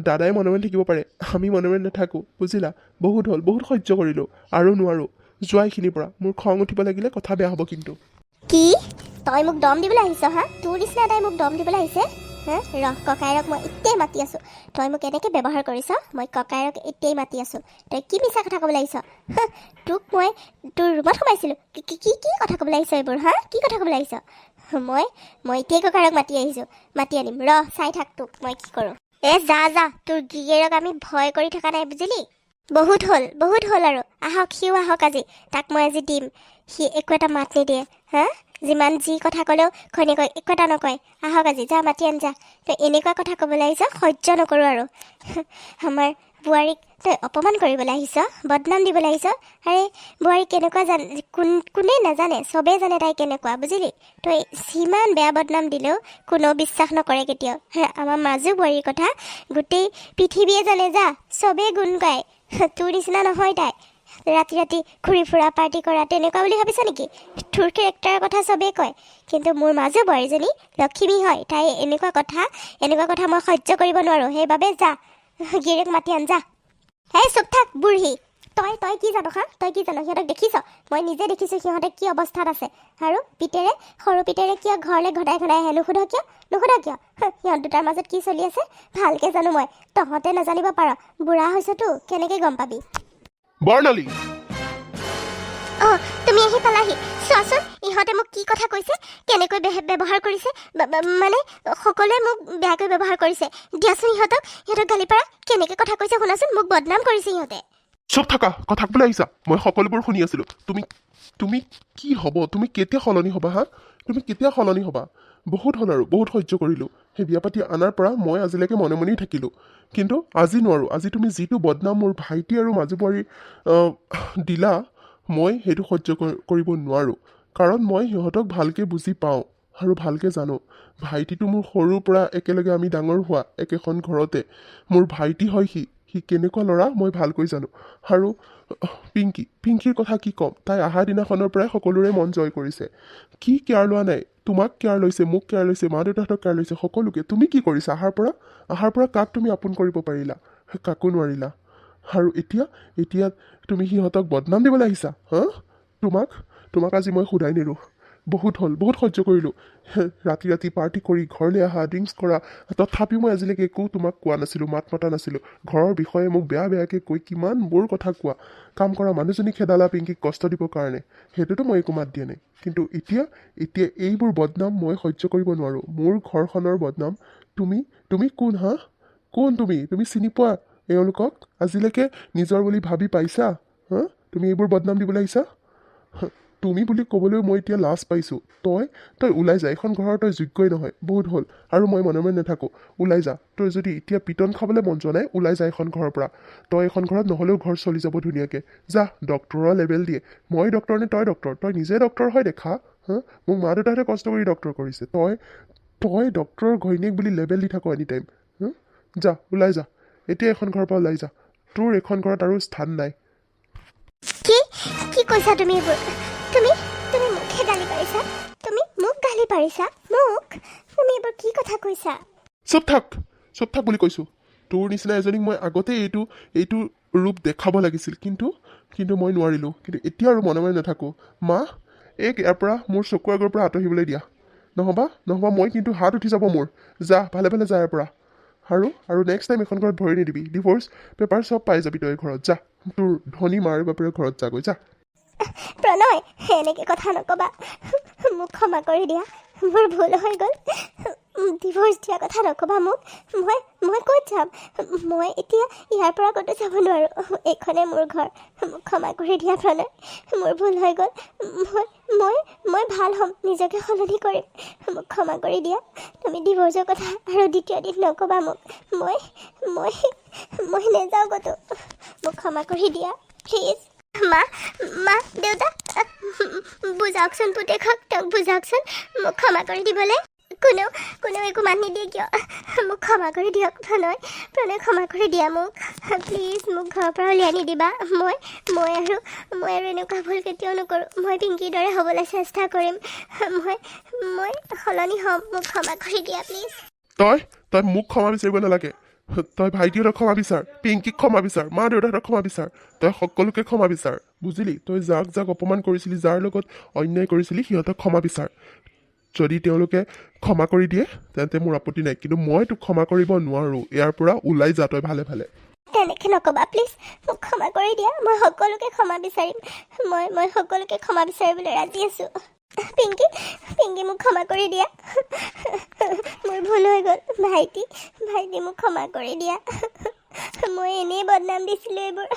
দাদাই মনে মনে থাকিব পাৰে আমি মনে মনে নাথাকোঁ বুজিলা বহুত হ'ল বহুত সহ্য কৰিলোঁ আৰু নোৱাৰোঁ যোৱা এইখিনিৰ পৰা মোৰ খং উঠিব লাগিলে কথা বেয়া হ'ব কিন্তু কি তই মোক দম দিবলৈ আহিছ তোৰ নিচিনা তাই মোক দম দিবলৈ আহিছে ৰহ ককাইৰক মই এতিয়াই মাতি আছোঁ তই মোক এনেকৈ ব্যৱহাৰ কৰিছ মই ককাইৰক এতিয়াই মাতি আছোঁ তই কি মিছা কথা ক'বলৈ আহিছ তোক মই তোৰ ৰুমত সোমাইছিলোঁ কি কথা ক'বলৈ আহিছ এইবোৰ কি কথা ক'বলৈ আহিছ মই এতিয়াই ককাইৰক মাতি আহিছোঁ মাতি আনিম ৰহ চাই থাক তোক মই কি কৰোঁ যা তোৰ গিয়েৰক আমি ভয় কৰি থকা নাই বুজিলি বহুত হ'ল আৰু আহক সিও আহক আজি তাক মই আজি দিম সি একো এটা মাত নিদিয়ে যিমান যি কথা ক'লেও ঘৈণীয়েকক একো এটা নকয় আহক আজি যা মাতি আন যা তই এনেকুৱা কথা ক'বলৈ আহিছ সহ্য নকৰোঁ আৰু আমাৰ বোৱাৰীক তই অপমান কৰিবলৈ আহিছ বদনাম দিবলৈ আহিছ আৰে বোৱাৰী কেনেকুৱা কোনে নাজানে চবেই জানে তাই কেনেকুৱা বুজিলি তই যিমান বেয়া বদনাম দিলেও কোনেও বিশ্বাস নকৰে কেতিয়াও আমাৰ মাজু বোৱাৰীৰ কথা গোটেই পৃথিৱীয়ে জানে যা চবেই গুণ গায় তোৰ নিচিনা নহয় তাই ৰাতি ঘূৰি ফুৰা পাৰ্টি কৰা তেনেকুৱা বুলি ভাবিছ নেকি তোৰ কেৰেক্টাৰৰ কথা চবেই কয় কিন্তু মোৰ মাজু বোৱাৰীজনী লক্ষ্মী হয় তাই এনেকুৱা কথা মই সহ্য কৰিব নোৱাৰোঁ সেইবাবে যা গিৰিয়েক মাতি আন যা চুপ থাক বুঢ়ী তই কি জান তই কি জান সিহঁতক দেখিছ মই নিজে দেখিছোঁ সিহঁতে কি অৱস্থাত আছে আৰু সৰু পিতেৰে কিয় ঘৰলৈ ঘনাই আহে নুসুধ কিয় সিহঁত দুটাৰ মাজত কি চলি আছে ভালকৈ জানো মই তহঁতে নাজানিব পাৰ বুঢ়া হৈছতো কেনেকৈ গম পাবি বৰ্ণালী তুমি আহি পালাহি চোৱাচোন ইহঁতে মোক কি কথা কৈছে কেনেকৈ ব্যৱহাৰ কৰিছে মানে সকলোৱে মোক বেয়াকৈ ব্যৱহাৰ কৰিছে দিয়াচোন সিহঁতক গালি পাৰা কেনেকৈ কথা কৈছে শুনাচোন মোক বদনাম কৰিছে সিহঁতে চুপ থাকা কথা ক'বলৈ আহিছা মই সকলোবোৰ শুনি আছিলোঁ তুমি কি হ'ব তুমি কেতিয়া সলনি হ'বা তুমি কেতিয়া সলনি হ'বা বহুত হ'ল আৰু বহুত সহ্য কৰিলোঁ সেই বিয়া পাতি অনাৰ পৰা মই আজিলৈকে মনে মনেই থাকিলোঁ কিন্তু আজি নোৱাৰোঁ আজি তুমি যিটো বদনাম মোৰ ভাইটি আৰু মাজু বোৱাৰী দিলা মই সেইটো সহ্য কৰিব নোৱাৰোঁ কাৰণ মই সিহঁতক ভালকৈ বুজি পাওঁ আৰু ভালকৈ জানো ভাইটিটো মোৰ সৰুৰ পৰা একেলগে আমি ডাঙৰ হোৱা একেখন ঘৰতে মোৰ ভাইটি হয় সি কেনেকুৱা ল'ৰা মই ভালকৈ জানো আৰু পিংকীৰ কথা কি ক'ম তাই অহা দিনাখনৰ পৰাই সকলোৰে মন জয় কৰিছে কি কেয়াৰ লোৱা নাই তোমাক কেয়াৰ লৈছে মোক কেয়াৰ লৈছে মা দেউতাহঁতক কেয়াৰ লৈছে সকলোকে তুমি কি কৰিছা অহাৰ পৰা কাক তুমি আপোন কৰিব পাৰিলা কাকো নোৱাৰিলা আৰু এতিয়া তুমি সিহঁতক বদনাম দিবলৈ আহিছা তোমাক তোমাক আজি মই সোধাই নিলোঁ বহুত হ'ল বহুত সহ্য কৰিলোঁ ৰাতি ৰাতি পাৰ্টি কৰি ঘৰলৈ অহা ড্ৰিংকছ কৰা তথাপিও মই আজিলৈকে একো তোমাক কোৱা নাছিলোঁ মাত মতা নাছিলোঁ ঘৰৰ বিষয়ে মোক বেয়া বেয়াকৈ কৈ কিমানবোৰ কথা কোৱা কাম কৰা মানুহজনী খেদালা পিংকিক কষ্ট দিবৰ কাৰণে সেইটোতো মই একো মাত দিয়া নাই কিন্তু এতিয়া এতিয়া এইবোৰ বদনাম মই সহ্য কৰিব নোৱাৰোঁ মোৰ ঘৰখনৰ বদনাম তুমি তুমি কোন হা কোন তুমি চিনি পোৱা এওঁলোকক আজিলৈকে নিজৰ বুলি ভাবি পাইছা হা তুমি এইবোৰ বদনাম দিবলৈ আহিছা তুমি বুলি ক'বলৈ মই এতিয়া লাজ পাইছোঁ তই ওলাই যা এখন ঘৰৰ তই যোগ্যই নহয় বহুত হ'ল আৰু মই মনে মনে নাথাকোঁ ওলাই যা তই যদি এতিয়া পিটন খাবলৈ মন যোৱা নাই ওলাই যা এখন ঘৰৰ পৰা তই এখন ঘৰত নহ'লেও ঘৰ চলি যাব ধুনীয়াকৈ যা ডক্টৰৰ লেবেল দিয়ে মই ডক্টৰ নে তই ডক্টৰ তই নিজে ডক্টৰ হয় দেখা হা মোক মা দেউতাহঁতে কষ্ট কৰি ডক্টৰ কৰিছে তই ডক্টৰৰ ঘৈণীয়েক বুলি লেবেল দি থাক এনি টাইম যা ওলাই যা এতিয়া এখন ঘৰৰ পৰা ওলাই যা তোৰ এখন ঘৰত আৰু স্থান নাই কি কি কৈছা তুমি এইবোৰ তুমি তুমি মুখে গালি পাৰিছা তুমি মোক গালি পাৰিছা মোক তুমি এইবোৰ কি কথা কৈছা চুপ থাক বুলি কৈছোঁ তোৰ নিচিনা এজনীক মই আগতে এইটো ৰূপ দেখাব লাগিছিল কিন্তু মই নোৱাৰিলোঁ কিন্তু এতিয়া আৰু মনে মনে নাথাকোঁ মা ইয়াৰ পৰা মোৰ চকুৰ আগৰ পৰা আঁতৰিবলৈ দিয়া নহ'বা মই কিন্তু হাত উঠি যাব মোৰ যা ভালে ভালে যা ইয়াৰ পৰা আৰু নেক্সট টাইম এখন ঘৰত ভৰি নিদিবি ডিভ'ৰ্চ পেপাৰ চব পাই যাবি তই ঘৰত যা তোৰ ধনী মাৰ বাপেৰে ঘৰত যাগৈ যা প্ৰণয় এনেকৈ কথা নক'বা মোক ক্ষমা কৰি দিয়া মোৰ ভুল হৈ গ'ল ডিভ'ৰ্চ দিয়া কথা নক'বা মোক মই ক'ত যাম মই এতিয়া ইয়াৰ পৰা ক'তো যাব নোৱাৰোঁ এইখনে মোৰ ঘৰ মোক ক্ষমা কৰি দিয়া প্ৰণয় মোৰ ভুল হৈ গ'ল মই ভাল হ'ম নিজকে সলনি কৰিম মোক ক্ষমা কৰি দিয়া তুমি ডিভ'ৰ্চৰ কথা আৰু দ্বিতীয় দিন নক'বা মোক মই নেযাওঁ ক'তো মোক ক্ষমা কৰি দিয়া প্লিজ মা দেউতা বুজাওকচোন পুতেকক তেওঁক বুজাওকচোন মোক ক্ষমা কৰি দিবলৈ কোনেও একো মাত নিদিয়ে কিয় মোক ক্ষমা কৰি দিয়ক প্ৰণয় ক্ষমা কৰি দিয়া মোক প্লিজ মোক ঘৰৰ পৰা উলিয়াই নিদিবা মই আৰু এনেকুৱা ভুল কেতিয়াও নকৰোঁ মই পিংকিৰ দৰে হ'বলৈ চেষ্টা কৰিম মই সলনি হ'ম মোক ক্ষমা কৰি দিয়া প্লিজ তই মোক ক্ষমা বিচাৰিব নালাগে তই ভাইটিহঁতক ক্ষমা বিচাৰ পিংকিক ক্ষমা বিচাৰ মা দেউতাহঁতক ক্ষমা বিচাৰ তই সকলোকে ক্ষমা বিচাৰ বুজিলি তই যাক অপমান কৰিছিলি যাৰ লগত অন্যায় কৰিছিলি সিহঁতক ক্ষমা বিচাৰ যদি তেওঁলোকে ক্ষমা কৰি দিয়ে তেন্তে মোৰ আপত্তি নাই কিন্তু মই তোক ক্ষমা কৰিব নোৱাৰোঁ ইয়াৰ পৰা ওলাই যা তই ভালে ভালে তেনেকৈ নক'বা প্লিজ মোক ক্ষমা কৰি দিয়া মই সকলোকে ক্ষমা বিচাৰিম মই সকলোকে ক্ষমা বিচাৰিবলৈ ৰাজি আছোঁ পিংকি মোক ক্ষমা কৰি দিয়া মোৰ ভুল হৈ গ'ল ভাইটি মোক ক্ষমা কৰি দিয়া মই এনেই বদনাম দিছিলোঁ এইবোৰ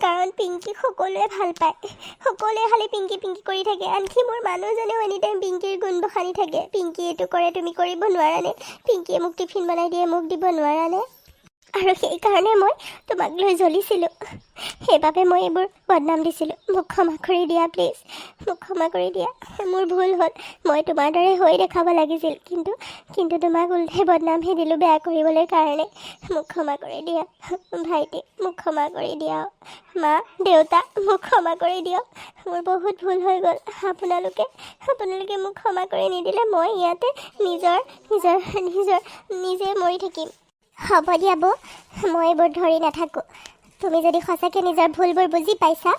কাৰণ পিংকিক সকলোৱে ভাল পায় সকলোৱে খালি পিংকি কৰি থাকে আনকি মোৰ মানুহজনেও এনি টাইম পিংকিৰ গুণ বখানি থাকে পিংকি এইটো কৰে তুমি কৰিব নোৱাৰানে পিংকিয়ে মোক টিফিন বনাই দিয়ে মোক দিব নোৱাৰানে আৰু সেইকাৰণে মই তোমাক লৈ জ্বলিছিলোঁ সেইবাবে মই এইবোৰ বদনাম দিছিলোঁ মোক ক্ষমা কৰি দিয়া প্লিজ মোক ক্ষমা কৰি দিয়া মোৰ ভুল হ'ল মই তোমাৰ দৰে হৈ দেখাব লাগিছিল কিন্তু তোমাক উল্টাই বদনামহে দিলোঁ বেয়া কৰিবলৈ কাৰণে মোক ক্ষমা কৰি দিয়া ভাইটি মোক ক্ষমা কৰি দিয়া মা দেউতা মোক ক্ষমা কৰি দিয়ক মোৰ বহুত ভুল হৈ গ'ল আপোনালোকে মোক ক্ষমা কৰি নিদিলে মই ইয়াতে নিজে মৰি থাকিম হ'ব দিয়া বৌ মই এইবোৰ ধৰি নাথাকোঁ তুমি যদি সঁচাকৈ নিজৰ ভুলবোৰ বুজি পাইছা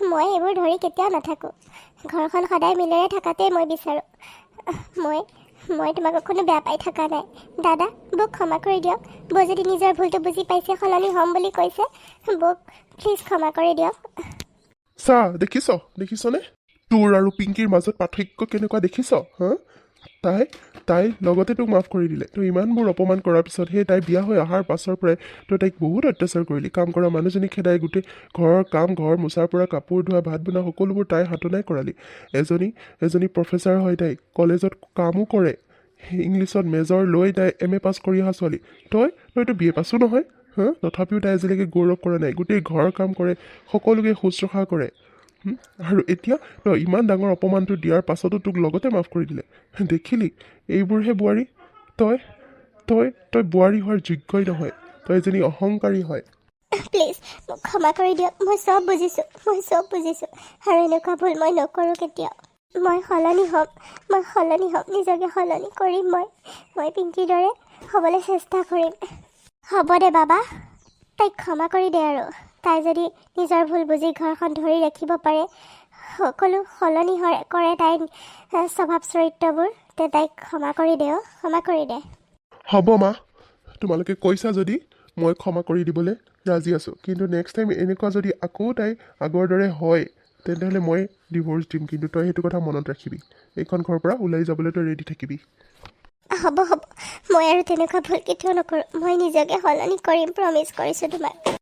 মই এইবোৰ ধৰি কেতিয়াও নাথাকোঁ ঘৰখন সদায় মিলেৰে থকাতেই মই বিচাৰোঁ মই তোমাক কোনো বেয়া পাই থকা নাই দাদা বৌক ক্ষমা কৰি দিয়ক বৌ যদি নিজৰ ভুলটো বুজি পাইছে সলনি হ'ম বুলি কৈছে বৌক প্লিজ ক্ষমা কৰি দিয়ক চা দেখিছনে তোৰ আৰু পিংকিৰ মাজত পাৰ্থক্য কেনেকুৱা দেখিছ হা তাই লগতে তোক মাফ কৰি দিলে তই ইমানবোৰ অপমান কৰাৰ পিছত সেই তাই বিয়া হৈ অহাৰ পাছৰ পৰাই তই তাইক বহুত অত্যাচাৰ কৰিলি কাম কৰা মানুহজনী খেদাই গোটেই ঘৰৰ কাম ঘৰ মোচাৰ পৰা কাপোৰ ধোৱা ভাত বনোৱা সকলোবোৰ তাইৰ হাতনাই কৰালি এজনী প্ৰফেচাৰ হয় তাই কলেজত কামো কৰে ইংলিছত মেজৰ লৈ তাই MA পাছ কৰি অহা ছোৱালী তইতো BA পাছো নহয় হা তথাপিও তাই আজিলৈকে গৌৰৱ কৰা নাই গোটেই ঘৰৰ কাম কৰে সকলোকে শুশ্ৰূষা কৰে আৰু এতিয়া তই ইমান ডাঙৰ অপমানটো দিয়াৰ পাছতো তোক লগতে মাফ কৰি দিলে দেখিলি এইবোৰহে বোৱাৰী তই বোৱাৰী হোৱাৰ যোগ্যই নহয় তই এজনী অহংকাৰী হয় প্লিজ মোক ক্ষমা কৰি দিয়ক মই চব বুজিছোঁ আৰু এনেকুৱা ভুল মই নকৰোঁ কেতিয়াও মই সলনি হ'ম নিজকে সলনি কৰিম মই পিংকিৰ দৰে হ'বলৈ চেষ্টা কৰিম হ'ব দে বাবা তাইক ক্ষমা কৰি দে আৰু তাই যদি নিজৰ ভুল বুজি ঘৰখন ধৰি ৰাখিব পাৰে সকলো সলনি কৰে তাইৰ স্বভাৱ চৰিত্ৰবোৰ তে তাইক ক্ষমা কৰি দে ক্ষমা কৰি দে হ'ব মা তোমালোকে কৈছা যদি মই ক্ষমা কৰি দিবলৈ ৰাজি আছোঁ কিন্তু নেক্সট টাইম এনেকুৱা যদি আকৌ তাই আগৰ দৰে হয় তেন্তেহ'লে মই ডিভ'ৰ্চ দিম কিন্তু তই সেইটো কথা মনত ৰাখিবি এইখন ঘৰৰ পৰা ওলাই যাবলৈ তই ৰেডি থাকিবি হ'ব মই আৰু তেনেকুৱা ভুল কেতিয়াও নকৰোঁ মই নিজকে সলনি কৰিম প্ৰমিছ কৰিছোঁ তোমাক